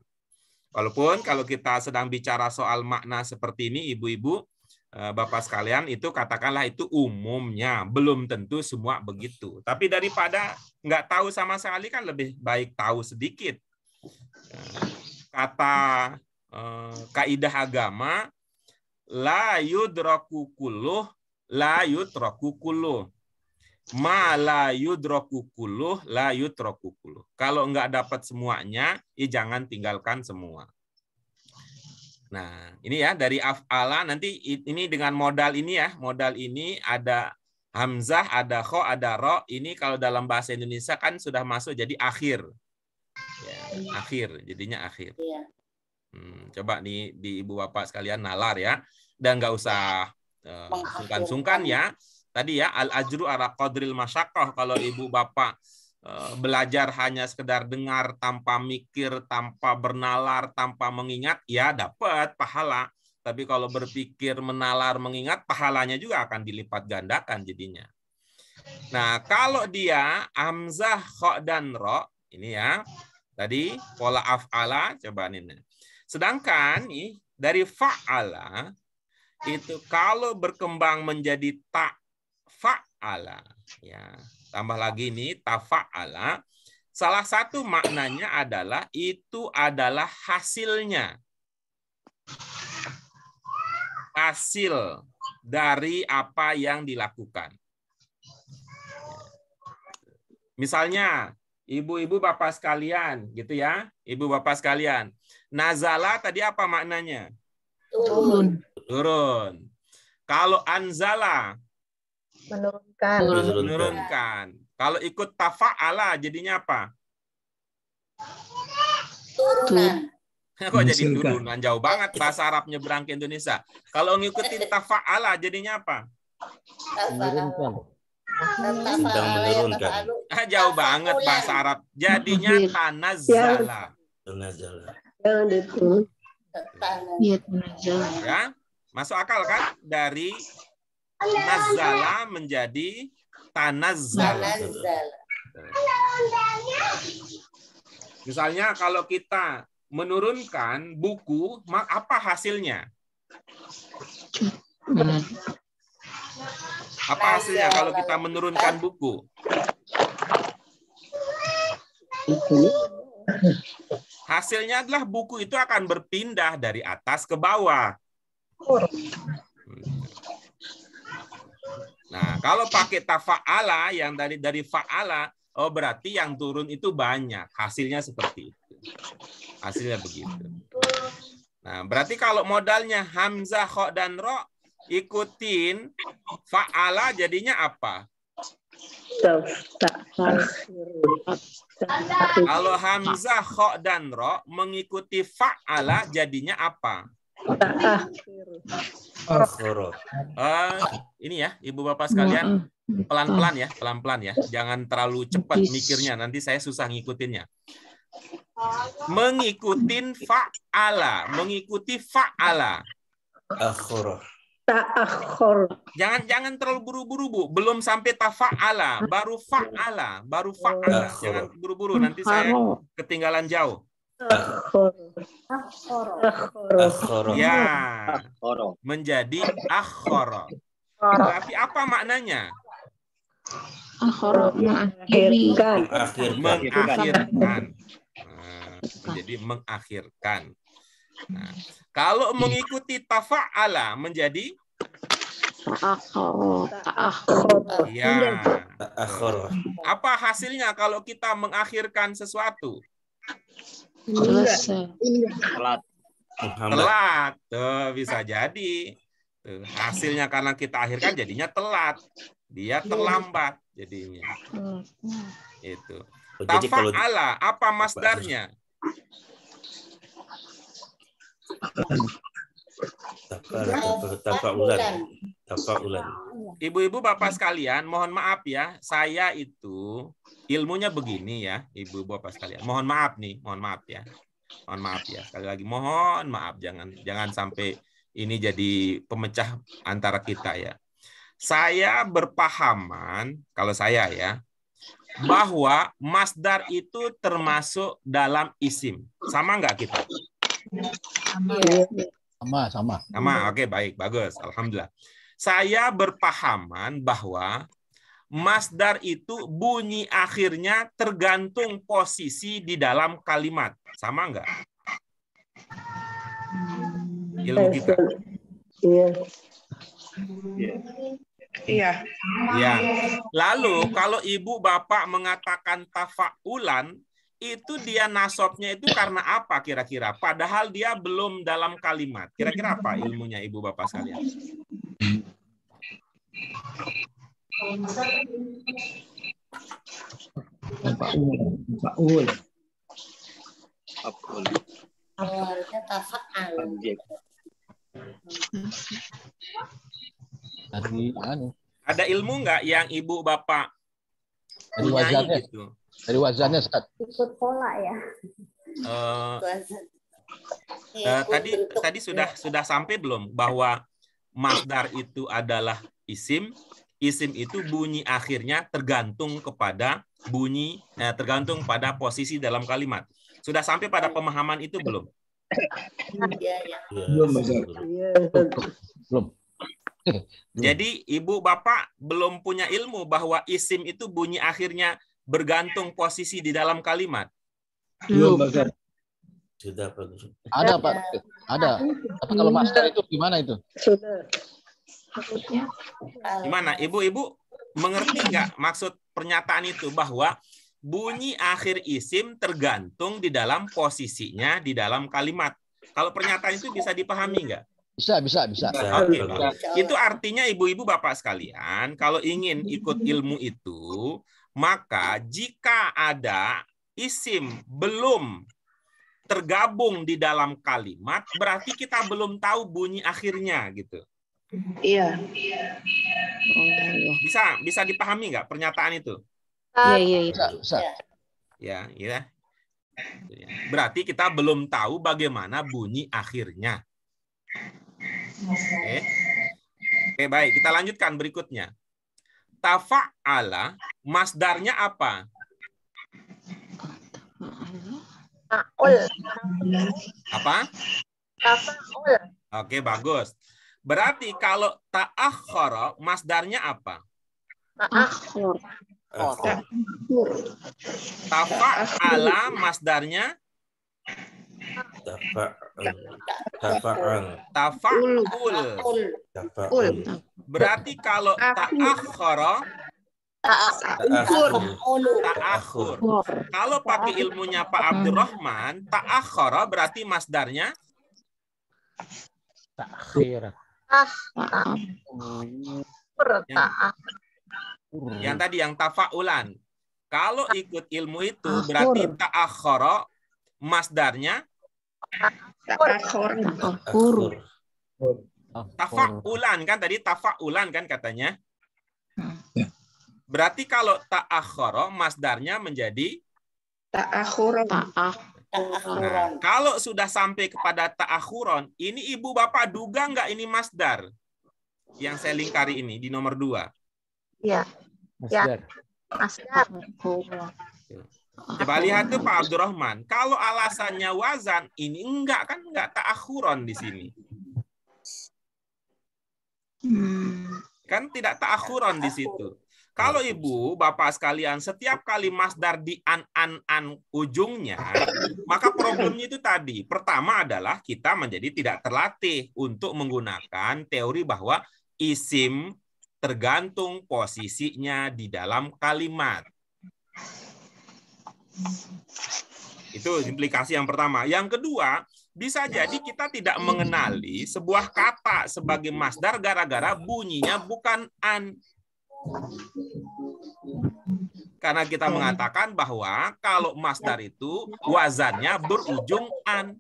Walaupun kalau kita sedang bicara soal makna seperti ini, ibu-ibu, bapak sekalian, itu katakanlah itu umumnya, belum tentu semua begitu. Tapi daripada nggak tahu sama sekali kan lebih baik tahu sedikit. Kata kaidah agama, la yudraku kulluh, la yutraku kulluh. Ma la yudroku kuluh, la yutroku kuluh. Kalau nggak dapat semuanya, ya jangan tinggalkan semua. Nah, ini ya dari af'ala. Nanti ini dengan modal ini ya. Modal ini ada hamzah, ada kho, ada ro. Ini kalau dalam bahasa Indonesia kan sudah masuk jadi akhir. Ya, akhir, jadinya akhir. Coba nih di ibu bapak sekalian nalar ya. Dan nggak usah sungkan-sungkan ya. Tadi ya, al-ajru ala qadril masyaqqah. Kalau ibu bapak belajar hanya sekedar dengar tanpa mikir, tanpa bernalar, tanpa mengingat, ya dapat pahala. Tapi kalau berpikir, menalar, mengingat, pahalanya juga akan dilipat gandakan jadinya. Nah, kalau dia hamzah, kho, dan ro, ini ya, tadi pola af'ala, coba ini. Sedangkan nih, dari fa'ala, itu kalau berkembang menjadi ta fa'ala, ya tambah lagi nih tafa'ala, salah satu maknanya adalah itu adalah hasilnya, hasil dari apa yang dilakukan. Misalnya ibu-ibu bapak sekalian, gitu ya, ibu bapak sekalian, nazala tadi apa maknanya? Turun. Turun. Kalau anzala Menurunkan. menurunkan. Kalau ikut tafa'ala jadinya apa? Turunan. Kok jadi turunan? Jauh banget bahasa Arab nyebrang ke Indonesia. Kalau ngikutin tafa'ala jadinya apa? Menurunkan. Sedang menurunkan. Jauh banget bahasa Arab. Jadinya tanazzala. Nazala. Jangan itu. Iya, tanazala. Ya, masuk akal kan? Dari nazala menjadi tanazzala. Misalnya kalau kita menurunkan buku, apa hasilnya? Apa hasilnya kalau kita menurunkan buku? Hasilnya adalah buku itu akan berpindah dari atas ke bawah. Nah, kalau pakai tafa'ala yang dari fa'ala, oh berarti yang turun itu banyak. Hasilnya seperti itu. Hasilnya begitu. Nah, berarti kalau modalnya hamzah, kho, dan ro, ikutin fa'ala jadinya apa? Kalau hamzah, kho, dan ro mengikuti fa'ala jadinya apa? Ini ya, ibu bapak sekalian, pelan-pelan ya, pelan-pelan ya. Jangan terlalu cepat mikirnya, nanti saya susah ngikutinnya. Mengikutin fa'ala, mengikuti fa'ala. Jangan terlalu buru-buru, Bu. Belum sampai tafa'ala, baru fa'ala, baru fa'ala. Jangan buru-buru, nanti saya ketinggalan jauh. Ya, menjadi akhara. Tapi apa maknanya? Mengakhirkan. Menjadi mengakhirkan. Nah, kalau mengikuti tafa'ala menjadi ya. Apa hasilnya kalau kita mengakhirkan sesuatu? Telat. Tuh, bisa jadi. Tuh, hasilnya karena kita akhirkan jadinya telat. Dia terlambat jadinya. Itu. Tafa'ala, apa masdarnya? Tafa'ulan. Ibu-ibu bapak sekalian, mohon maaf ya, saya itu ilmunya begini ya, ibu bapak sekalian. Mohon maaf nih, mohon maaf ya. Mohon maaf ya, sekali lagi mohon maaf, jangan sampai ini jadi pemecah antara kita ya. Saya berpahaman, kalau saya ya, bahwa masdar itu termasuk dalam isim. Sama nggak kita? Sama. Oke, baik, bagus. Alhamdulillah. Saya berpahaman bahwa masdar itu bunyi akhirnya tergantung posisi di dalam kalimat. Sama nggak? Ilmu kita. Iya. Ya. Lalu kalau ibu bapak mengatakan tafa'ulan, itu dia nasabnya itu karena apa kira-kira? Padahal dia belum dalam kalimat. Kira-kira apa ilmunya ibu bapak sekalian? Maf'ul. Awalnya tafa'al. Ada ilmu nggak yang ibu bapak Dari punyai wazannya. gitu? Dari wazannya, Ustaz. Ikut pola ya. Tadi sudah sampai belum bahwa masdar itu adalah isim. Isim itu bunyi akhirnya tergantung pada posisi dalam kalimat. Sudah sampai pada pemahaman itu belum? Belum. Jadi ibu bapak belum punya ilmu bahwa isim itu bunyi akhirnya bergantung posisi di dalam kalimat. Belum. Sudah, Pak. Ada, Pak. Ada. Tapi kalau master itu gimana itu? Sudah. Gimana? Ibu-ibu mengerti nggak maksud pernyataan itu bahwa bunyi akhir isim tergantung di dalam posisinya di dalam kalimat. Kalau pernyataan itu bisa dipahami nggak? Bisa. Oke. Itu artinya ibu-ibu bapak sekalian, kalau ingin ikut ilmu itu, maka jika ada isim belum tergabung di dalam kalimat, berarti kita belum tahu bunyi akhirnya gitu. Iya. Bisa dipahami nggak pernyataan itu? Iya. Bisa. Ya. Berarti kita belum tahu bagaimana bunyi akhirnya. Oke, baik. Kita lanjutkan berikutnya. Tafa'ala, masdarnya apa? Apa? Tafa'ul. Oke, bagus. Berarti kalau ta'akhkhara, masdarnya apa? Ta'akhur. Tafa'ala, masdarnya? Tafa'ul. Berarti kalau ta'akhkhara, ta'akhur. Kalau pakai ilmunya Pak Abdurrahman, ta'akhkhara berarti masdarnya? Takhir. Yang tadi yang tafa'ulan. Kalau ikut ilmu itu berarti ta'akhkhara masdarnya tafa'ulan kan tadi tafa'ulan kan katanya. Berarti kalau ta'akhkhara masdarnya menjadi Ta'akhuran. Nah, kalau sudah sampai kepada ta'akhuron, ini ibu bapak duga nggak ini masdar? Yang saya lingkari ini di nomor 2. Iya. Masdar. Masdar. Coba lihat tuh Pak Abdurrahman. Kalau alasannya wazan, ini enggak ta'akhuron di sini. Kan tidak ta'akhuron di situ. Kalau ibu, bapak sekalian, setiap kali masdar di an ujungnya, maka problemnya itu tadi. Pertama adalah kita menjadi tidak terlatih untuk menggunakan teori bahwa isim tergantung posisinya di dalam kalimat. Itu implikasi yang pertama. Yang kedua, bisa jadi kita tidak mengenali sebuah kata sebagai masdar gara-gara bunyinya bukan an. Karena kita mengatakan bahwa kalau masdar itu wazannya berujung an.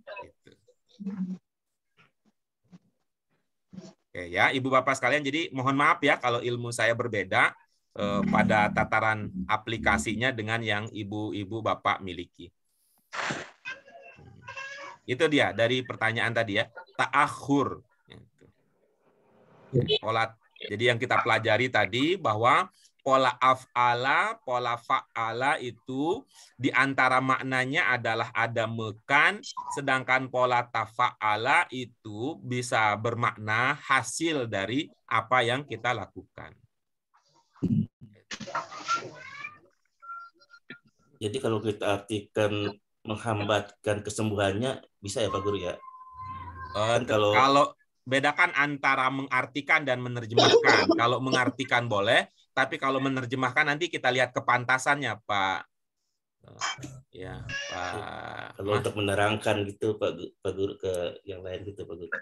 Oke ya, ibu bapak sekalian. Jadi mohon maaf ya kalau ilmu saya berbeda pada tataran aplikasinya dengan yang ibu bapak miliki. Itu dia dari pertanyaan tadi ya, ta'akhur. Jadi yang kita pelajari tadi bahwa pola af'ala, pola fa'ala itu di antara maknanya adalah ada mekan, sedangkan pola tafa'ala itu bisa bermakna hasil dari apa yang kita lakukan. Jadi kalau kita artikan menghambatkan kesembuhannya bisa ya Pak Guru ya? Kalau bedakan antara mengartikan dan menerjemahkan. Kalau mengartikan boleh, tapi kalau menerjemahkan nanti kita lihat kepantasannya, Pak. Ya, Pak. Kalau untuk menerangkan gitu, Pak Guru, ke yang lain gitu, Pak Guru.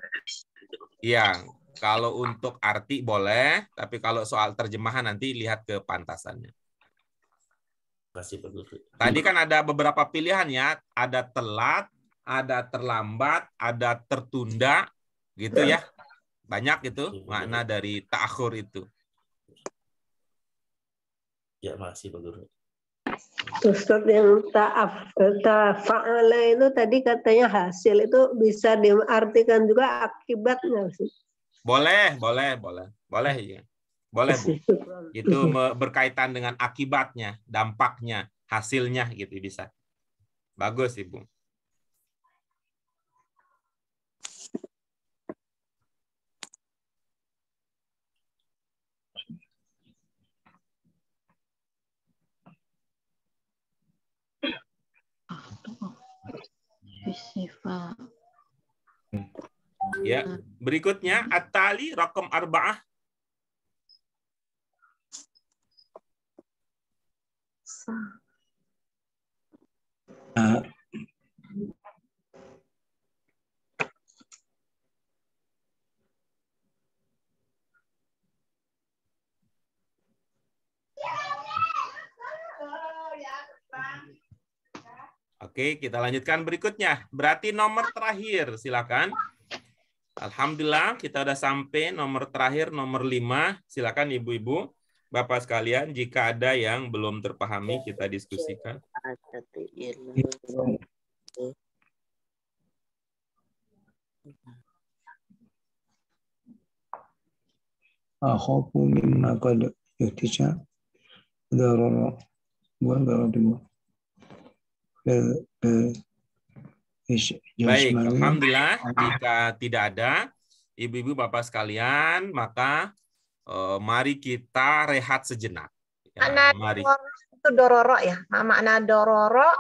Iya, kalau untuk arti boleh, tapi kalau soal terjemahan nanti lihat kepantasannya. Kasih, Pak Guru. Tadi kan ada beberapa pilihan ya, ada telat, ada terlambat, ada tertunda, gitu ya. Banyak itu makna dari ta'akhur itu. Ya, makasih Pak Guru. Ustaz, yang ta'fa'ala itu tadi katanya hasil itu bisa diartikan juga akibatnya. Boleh ya. Boleh, Bu. Itu berkaitan dengan akibatnya, dampaknya, hasilnya gitu bisa. Bagus, Ibu. Ya, berikutnya at-tali raqam 4. Oke, kita lanjutkan berikutnya. Berarti nomor terakhir, silakan. Alhamdulillah, kita udah sampai nomor terakhir, nomor 5. Silakan Ibu-ibu, Bapak sekalian, jika ada yang belum terpahami, kita diskusikan. Akhafu mimma qad yuhtisha darara wa darara. Baik, alhamdulillah. Jika tidak ada ibu-ibu bapak sekalian, maka mari kita rehat sejenak. Ya, mari. Itu dororo ya, makna dororo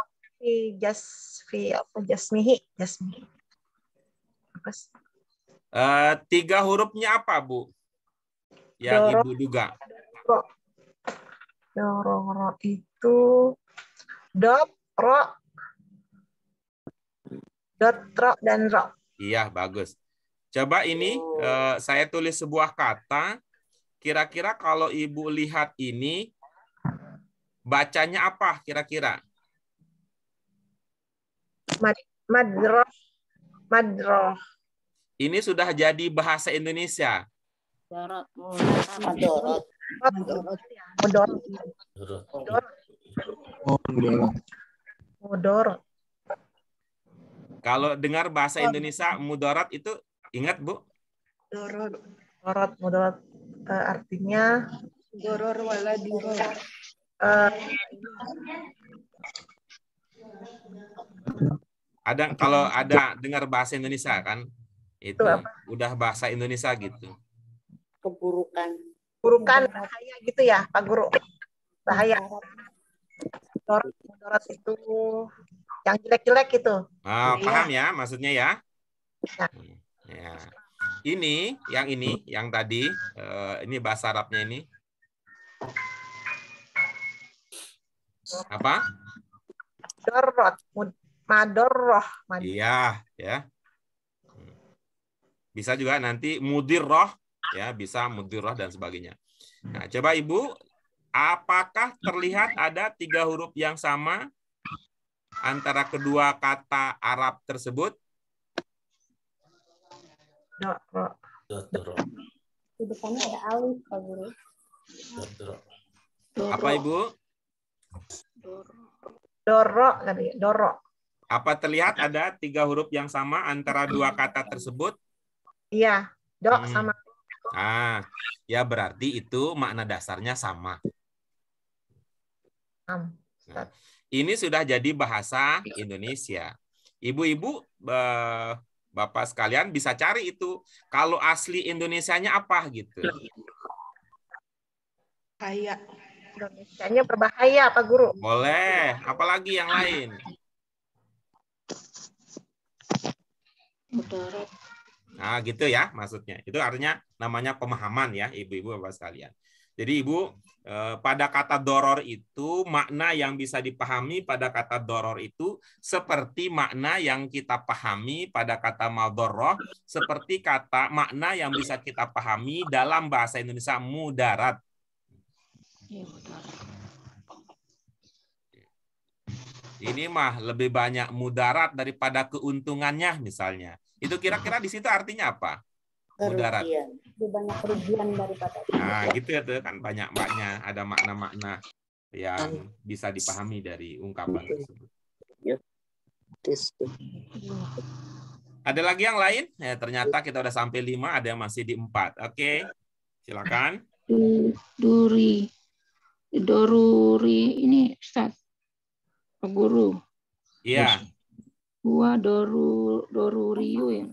jasmihi. Tiga hurufnya apa, Bu? Yang Ibu duga. Dororo itu dot, ro, dan ro. Iya, bagus. Coba ini saya tulis sebuah kata. Kira-kira kalau Ibu lihat ini, bacanya apa kira-kira? Madroh. Ini sudah jadi bahasa Indonesia. Mudorot. Kalau dengar bahasa Indonesia mudarat itu ingat, Bu? Mudarat artinya doror wala diror. Ada, kalau ada dengar bahasa Indonesia kan, itu udah bahasa Indonesia gitu. Keburukan. Bahaya gitu ya, Pak Guru. Bahaya. Mudarat itu yang jelek-jelek gitu. Paham ya maksudnya ya? Ya. Ini, yang tadi, ini bahasa Arabnya ini. Apa? Dorot, madorroh. Iya, ya. Bisa juga nanti mudirroh, ya bisa mudirroh dan sebagainya. Nah, coba Ibu, apakah terlihat ada 3 huruf yang sama antara kedua kata Arab tersebut? Di depannya ada alif, Pak Guru. Apa Ibu? Doro. Apa terlihat ada 3 huruf yang sama antara 2 kata tersebut? Iya, sama. Ya berarti itu makna dasarnya sama. Nah, ini sudah jadi bahasa Indonesia. Ibu-ibu, Bapak sekalian bisa cari itu. Kalau asli Indonesianya apa gitu? Bahaya. Indonesianya berbahaya, Pak Guru. Boleh. Apalagi yang lain? Nah, gitu ya maksudnya. Itu artinya namanya pemahaman ya, ibu-ibu bapak sekalian. Jadi ibu, pada kata doror itu makna yang bisa dipahami pada kata doror itu seperti makna yang kita pahami pada kata madharrah, seperti kata makna yang bisa kita pahami dalam bahasa Indonesia mudarat. Ini mah lebih banyak mudarat daripada keuntungannya misalnya. Itu kira-kira di situ artinya apa? Mudarat. Lebih banyak kerugian daripada. Nah, gitu ya tuh kan banyak makna, ada makna-makna yang bisa dipahami dari ungkapan tersebut. Ada lagi yang lain? Ya, ternyata kita udah sampai 5, ada yang masih di 4. Oke. Silakan. Doruri ini Ustaz. Pak Guru. Iya. Gua doruriyu ya.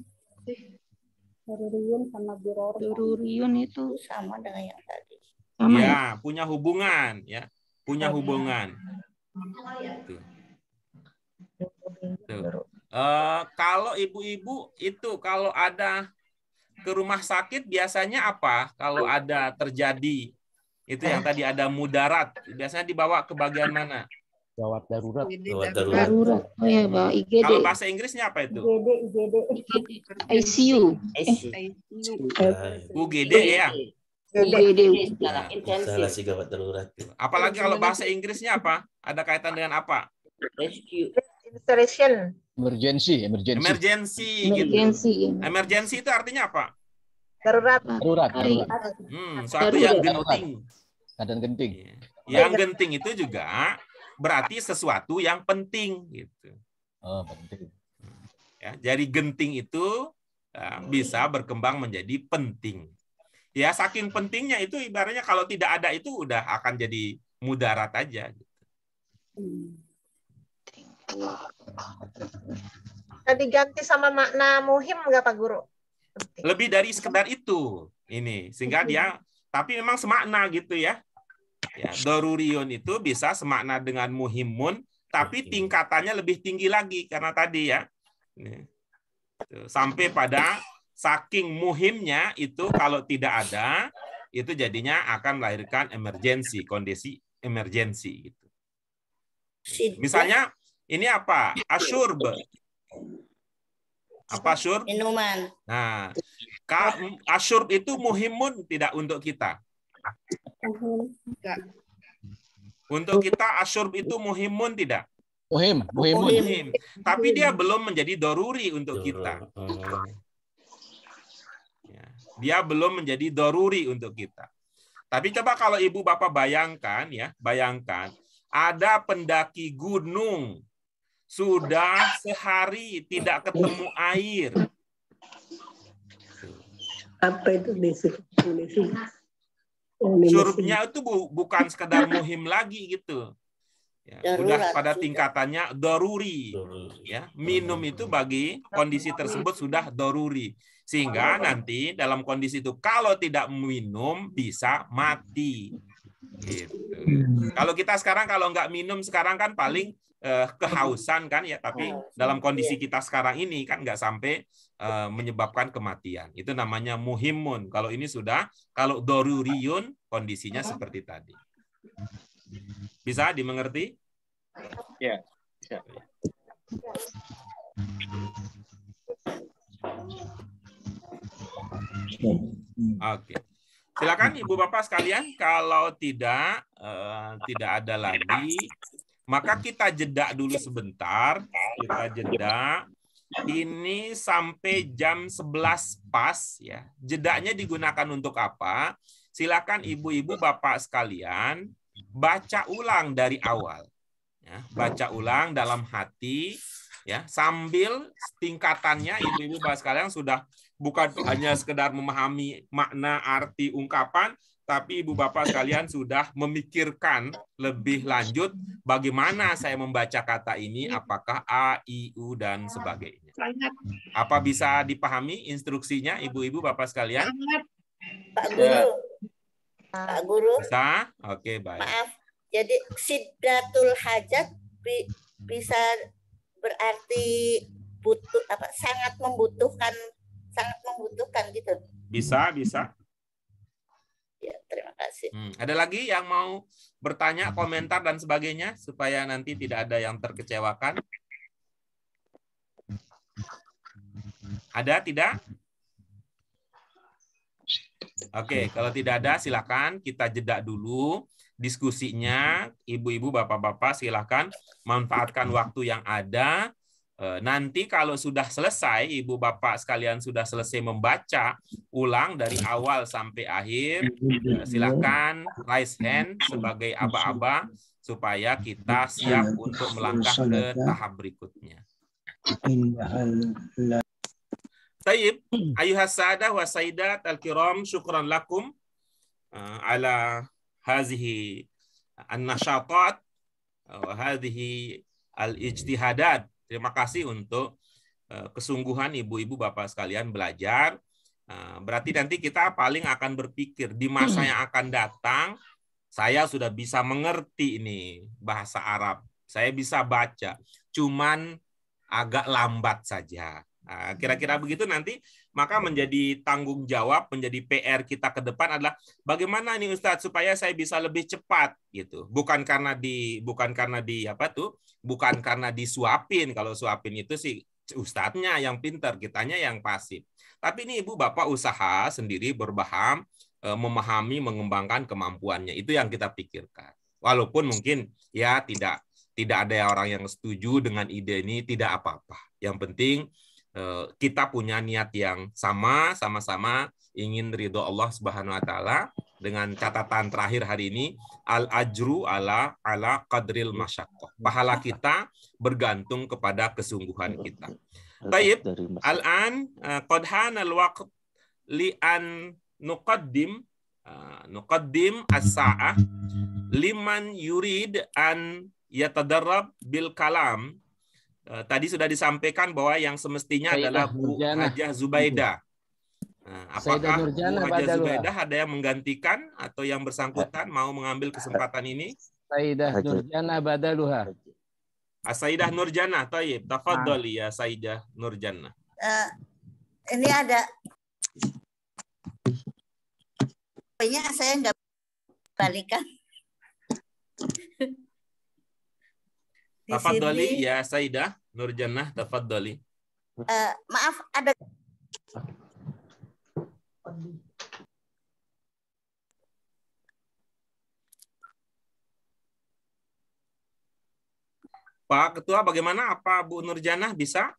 Doruriun sama biror. Doruriun itu sama dengan yang tadi. Sama ya, punya hubungan ya. Punya hubungan. Tuh. Tuh. Kalau ibu-ibu itu kalau ada ke rumah sakit biasanya apa? Kalau ada terjadi itu yang tadi ada mudarat, biasanya dibawa ke bagian mana? Gawat darurat. Gawat darurat. Oh ya, bawa IGD. Kalau bahasa Inggrisnya apa itu? IGD. ICU. UGD ya. IGD. Instalasi gawat darurat. Apalagi kalau bahasa Inggrisnya apa? Ada kaitan dengan apa? Rescue. Installation. Emergency. Gitu. Emergency itu artinya apa? Darurat. Suatu yang genting. Keadaan genting. Yang genting itu juga berarti sesuatu yang penting gitu. Oh, penting. Ya, jadi genting itu bisa berkembang menjadi penting. Ya, saking pentingnya itu ibaratnya kalau tidak ada itu udah akan jadi mudarat aja gitu. Diganti sama makna muhim nggak Pak Guru? Lebih dari sekedar itu ini sehingga dia tapi memang semakna gitu ya. Ya, doruriun itu bisa semakna dengan muhimun, tapi tingkatannya lebih tinggi lagi karena tadi ya sampai pada saking muhimnya itu kalau tidak ada itu jadinya akan melahirkan emergency, kondisi emergency gitu. Misalnya ini apa? Asyurb. Apa asyurb? Minuman. Nah, asyurb itu muhimun tidak untuk kita? Untuk kita asyurb itu muhimun tidak? Muhim. Tapi dia belum menjadi doruri untuk kita. Dia belum menjadi doruri untuk kita. Tapi coba kalau ibu bapak bayangkan ada pendaki gunung sudah sehari tidak ketemu air. Apa itu definisi? Syurubnya itu bukan sekedar muhim lagi gitu. Ya, udah pada tingkatannya doruri. Ya, minum itu bagi kondisi tersebut sudah doruri. Sehingga nanti dalam kondisi itu kalau tidak minum bisa mati. Gitu. Kalau kita sekarang kalau nggak minum sekarang kan paling kehausan kan ya, tapi dalam kondisi kita sekarang ini kan nggak sampai menyebabkan kematian. Itu namanya muhimun. Kalau ini sudah, kalau doruriyun kondisinya seperti tadi. Bisa dimengerti? Ya, bisa. Oke. Silakan Ibu Bapak sekalian, kalau tidak ada lagi, maka kita jeda dulu sebentar. Kita jeda. Ini sampai jam 11 pas ya. Jedanya digunakan untuk apa? Silakan ibu-ibu bapak sekalian baca ulang dari awal. Ya, baca ulang dalam hati ya, sambil tingkatannya ibu-ibu bapak sekalian sudah bukan hanya sekedar memahami makna arti ungkapan, tapi ibu bapak sekalian sudah memikirkan lebih lanjut bagaimana saya membaca kata ini, apakah A, I, U, dan sebagainya. Apa bisa dipahami instruksinya ibu-ibu bapak sekalian? Pak Guru. Pak Guru. Bisa? Oke, baik. Maaf, jadi sidratul hajat bisa berarti butuh apa sangat membutuhkan sangat membutuhkan gitu. Bisa. Ya, terima kasih. Ada lagi yang mau bertanya, komentar dan sebagainya supaya nanti tidak ada yang terkecewakan? Ada, tidak? Oke, kalau tidak ada silakan kita jeda dulu diskusinya. Ibu-ibu, bapak-bapak silakan manfaatkan waktu yang ada. Nanti kalau sudah selesai, ibu bapak sekalian sudah selesai membaca ulang dari awal sampai akhir, silakan raise hand sebagai aba-aba supaya kita siap untuk melangkah ke tahap berikutnya. Tayyib, ayuhas sadah wa sayyidat al-kiram, syukran lakum ala hazihi an-nashatat wa hadhihi al-ijtihadat. Terima kasih untuk kesungguhan ibu-ibu bapak sekalian belajar. Berarti nanti kita paling akan berpikir di masa yang akan datang, saya sudah bisa mengerti ini bahasa Arab. Saya bisa baca, cuman agak lambat saja. Kira-kira begitu nanti, maka menjadi tanggung jawab, menjadi PR kita ke depan adalah bagaimana nih Ustadz supaya saya bisa lebih cepat gitu. Bukan karena disuapin. Kalau suapin itu sih Ustadznya yang pintar, kitanya yang pasif. Tapi ini ibu bapak usaha sendiri berbaham, memahami, mengembangkan kemampuannya. Itu yang kita pikirkan. Walaupun mungkin ya tidak ada orang yang setuju dengan ide ini, tidak apa-apa. Yang penting kita punya niat yang sama-sama ingin ridho Allah Subhanahu wa taala, dengan catatan terakhir hari ini, al ajru ala qadril masyaqqah. Pahala kita bergantung kepada kesungguhan kita. Baik, al-an qad hana al-waqt li an nuqaddim as-sa'ah liman yurid an yatadarrab bil kalam. Tadi sudah disampaikan bahwa yang semestinya adalah Bu Hajah Zubaidah. Apakah Bu Hajah Zubaidah ada yang menggantikan atau yang bersangkutan mau mengambil kesempatan ini? Sayyidah Nurjana Badaluha. Sayyidah Nurjana, tayyib. Tafadhali ya Sayyidah Nurjana. Ini ada. Kayaknya saya nggak balikan. Tafadhali ya Sayyidah Nurjannah, tafadhali. Maaf, ada Pak Ketua, bagaimana? Apa Bu Nurjannah bisa?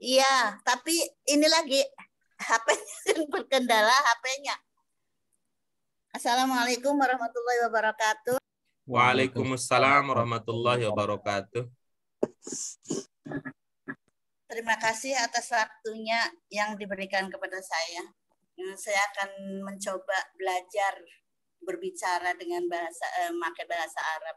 Iya, tapi ini lagi HP-nya berkendala, HP-nya. Assalamualaikum warahmatullahi wabarakatuh. Waalaikumsalam warahmatullahi wabarakatuh. Terima kasih atas waktunya yang diberikan kepada saya. Saya akan mencoba belajar berbicara dengan pakai bahasa Arab.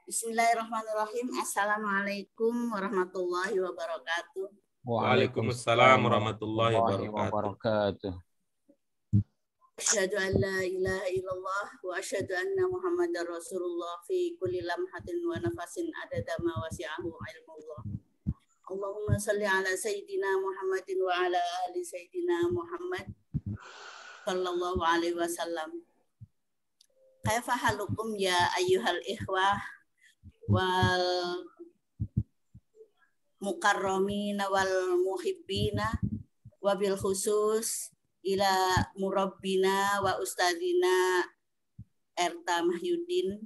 Bismillahirrahmanirrahim. Assalamualaikum warahmatullahi wabarakatuh. Waalaikumsalam warahmatullahi wabarakatuh. Asyhadu an la ilaha illallah wa asyhadu anna Muhammadar Rasulullah fi kulli lamhatin wa nafasin adada ma wasi'ahu ilmullah. Allahumma salli ala sayyidina Muhammadin wa ala ali sayyidina Muhammad sallallahu alaihi wasallam. Kaifa halukum ya ayyuhal ikhwah wal mukarramina wal muhibbina wabil khusus ila murabbina wa ustadzina Erta Mahyudin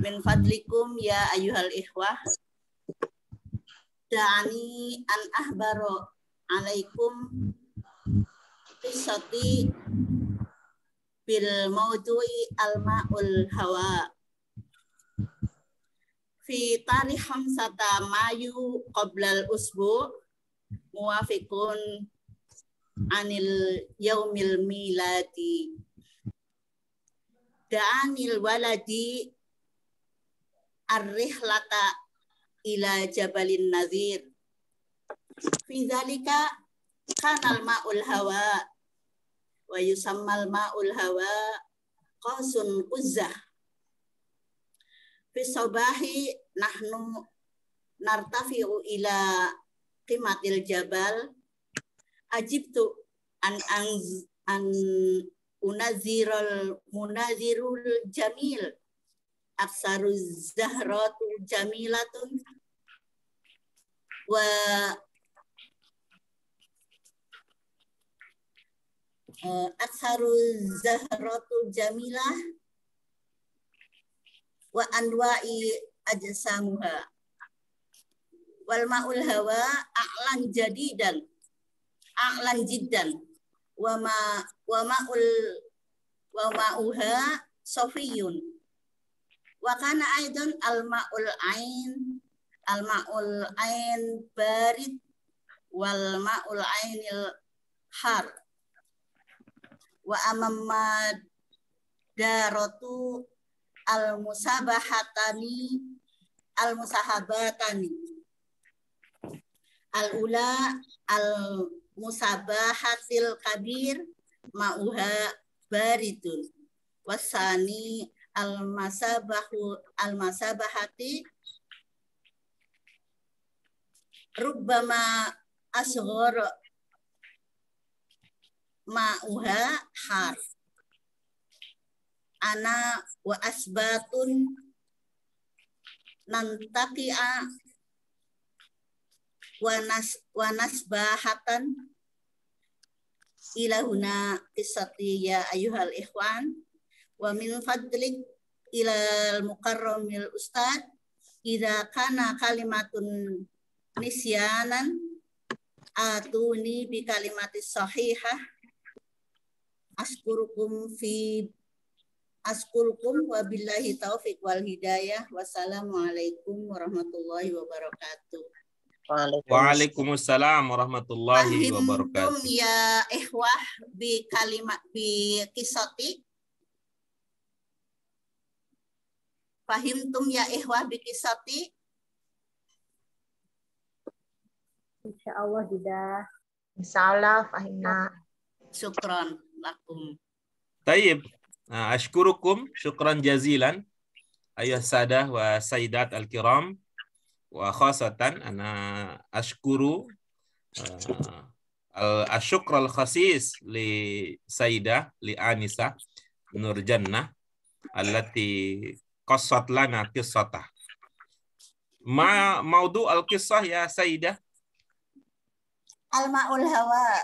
min fadlikum ya ayyuhal ikhwah da'ani an ahbaro alaikum qissati bil mawdu'i al-ma'ul hawa fi tarikh 5 Mayu qabla al-usbu' muwafiqun anil yaumil miladi da'anil waladi ar-rihlata ila jabalin nazir fi dzalika kanal ma'ul hawa wa yusammal ma'ul hawa qasun uzzah fi sabahi nahnu nartafi'u ila qimatil jabal ajibtu an munazirul jamil aksaru zahratu jamilatun wa aksaru zahratu jamilah wa anwa'i ajsamuha wal ma'ul hawa a'lan jadidan a'lan jiddan wa ma'uha sofiyun wa kana aidan al ma'ul ain barid wal ma'ul ainil har wa amamma daratu al musahabatani al ula al musabahatil kabir ma'uha baridun wasani al masabahati rubbama asghar ma'uha har ana wa asbatun nantaqi'a wa nasbahatan ilahuna qissati ya ayyuhal ikhwan wa min fadlik ilal mukarramil ustad idza kana kalimatun nisyanan atuni bi kalimatis sahihah askurukum wa billahi taufiq wal hidayah. Wassalamualaikum warahmatullahi wabarakatuh. Waalaikumsalam warahmatullahi wabarakatuh. Fahimtum ya ikhwah bi kalimat bi kisati. Fahimtum ya ikhwah bi kisati. Insyaallah tidak. Insyaallah fahimna. Syukran lakum. Tayyib. Ashkurukum syukran jazilan ayuh sadah wa sayyidat al-kiram wa khasatan ana ashkuru al-syukr al-khasis li sayyidah li Anisa Nur Jannah allati qassat lana qissatah. Ma maudu al-qissah ya sayyidah? Al-ma'ul hawa.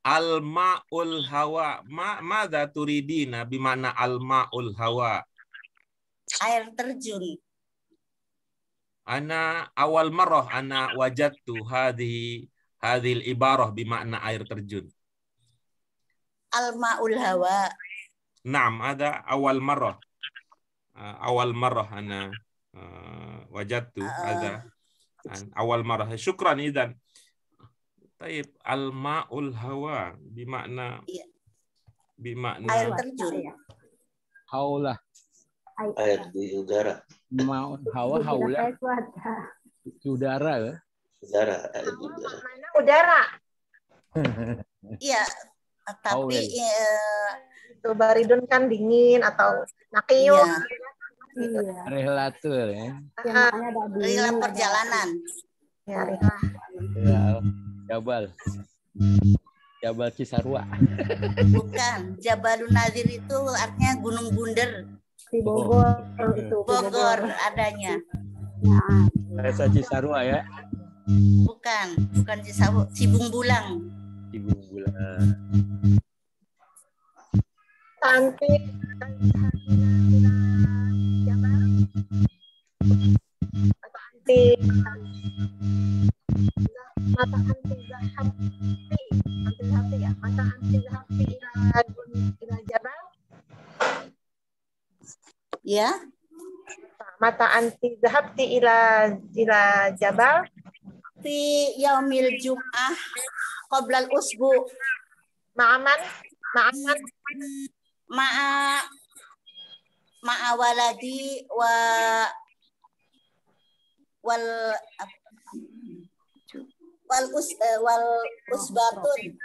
Al-ma'ul hawa. Mada turidina bimana al-ma'ul hawa? Air terjun. Ana awal marrah ana wajadtu hadhil ibarah bimana air terjun. Al-ma'ul hawa. Naam, ada awal marrah. Awal marrah ana wajadtu ada awal marrah. Syukran idzan. Taib al-ma'ul hawa bimakna air terjun. Haulah. Air di udara. Ma'ul hawa haulah. Udara ya? Udara, air di udara. Mana udara? Iya, tapi itu baridun kan dingin atau nakiun. Iya. Relatur ya. Rela perjalanan. Ya, rela. Ya. Jabal Cisarua. Bukan, Jabalun Nazir itu artinya Gunung Bunder. Di Bogor itu. Bogor adanya. Desa Cisarua ya? Bukan Cisarua, Cibung Bulang. Cibung Bulang. Cantik. Mata anti zahabti ya, mata anti zahabti ila jabal ya, mata anti zahabti ila jabal fi yaumil jum'ah qabla al-usbu ma'a waladi wal usbatun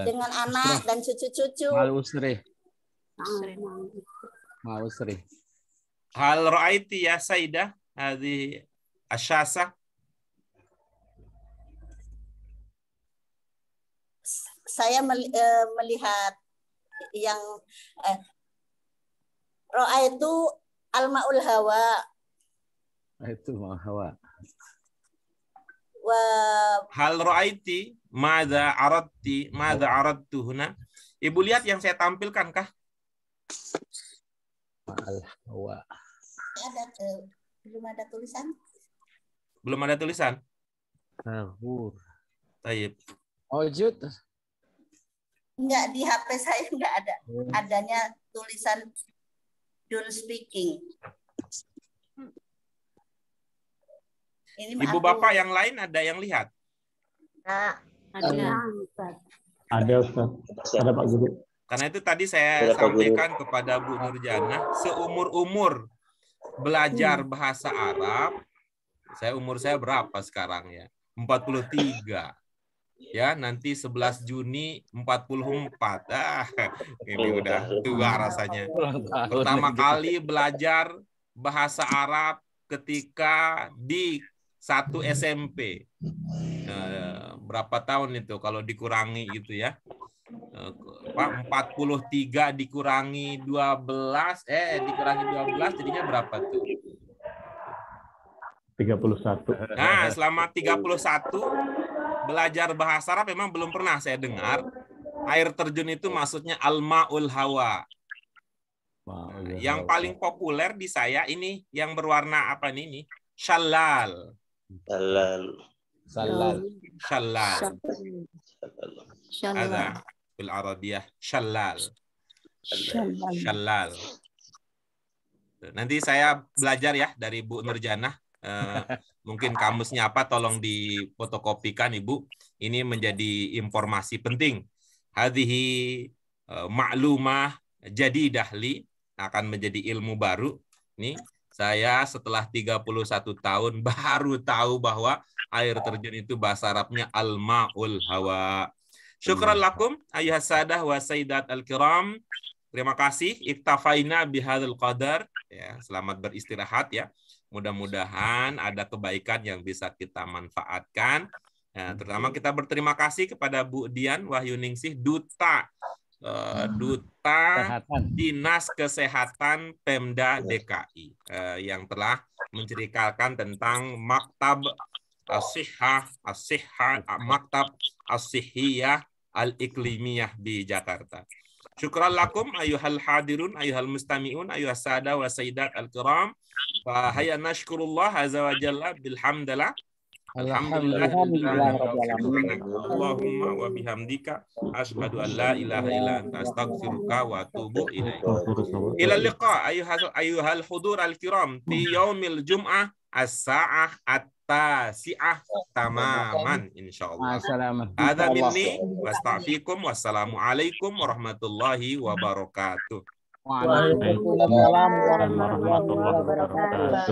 dengan anak dan cucu-cucu. Mal usri. Hal ra'aiti ya sayyidah hadhi asyasa? saya melihat yang ro'a itu al-ma'ul hawa. Itu hawa. Hal ra'aiti madza aradtu huna. Ibu lihat yang saya tampilkan kah? Al-hawa. Belum ada tulisan? Belum ada tulisan? Tahur. Taib. Wujud. Enggak, di HP saya enggak ada. Adanya tulisan dual speaking. Ini Ibu bapak yang lain ada yang lihat? Ada. Ada Ustaz. Ada Pak Guru. Karena itu tadi saya sampaikan kepada Bu Nurjana, seumur-umur belajar bahasa Arab, umur saya berapa sekarang ya? 43. Ya, nanti 11 Juni 44. Ini udah tua rasanya. Pertama kali belajar bahasa Arab ketika di 1 SMP. Berapa tahun itu kalau dikurangi gitu ya? 43 dikurangi 12, dikurangi 12 jadinya berapa tuh? 31. Nah, selama 31 belajar bahasa Arab memang belum pernah saya dengar air terjun itu maksudnya al-ma'ul hawa. Yang paling populer di saya ini yang berwarna apa ini? Shalal. Ada bil Arabiyah shalal. Nanti saya belajar ya dari Bu Nurjana. Mungkin kamusnya apa tolong difotokopikan Ibu. Ini menjadi informasi penting. Hadhihi ma'lumah jadidah li, akan menjadi ilmu baru. Nih, saya setelah 31 tahun baru tahu bahwa air terjun itu bahasa Arabnya al-ma'ul hawa. Syukran lakum ayyuhas sadah wa sayyidat al-kiram. Terima kasih. Iktafaina bihadzal qadar. Ya, selamat beristirahat ya. Mudah-mudahan ada kebaikan yang bisa kita manfaatkan. Ya, terutama kita berterima kasih kepada Bu Dian Wahyuningsih, Duta Dinas Kesehatan Pemda DKI yang telah menceritakan tentang Maktab Maktab As-Sihhiyah Al-Iklimiyah di Jakarta. Syukran lakum ayyuhal hadirun ayyuhal mustami'un ayyuhas sada wa sayyidat al-kiram. Fa hayya nashkurullah azza wa jalla bilhamdalillah. Alhamdulillah. Allahumma wa bihamdika asyhadu an la ilaha illa anta astaghfiruka wa atubu ilaik. Ila liqa ayyuhal hudur al-kiram fi yaumil jum'ah as-sa'ah at-tasi'ah tamaman insyaallah. Hadza minni wastaghfirukum wassalamu alaikum warahmatullahi wabarakatuh. Waalaikumsalam warahmatullahi wabarakatuh.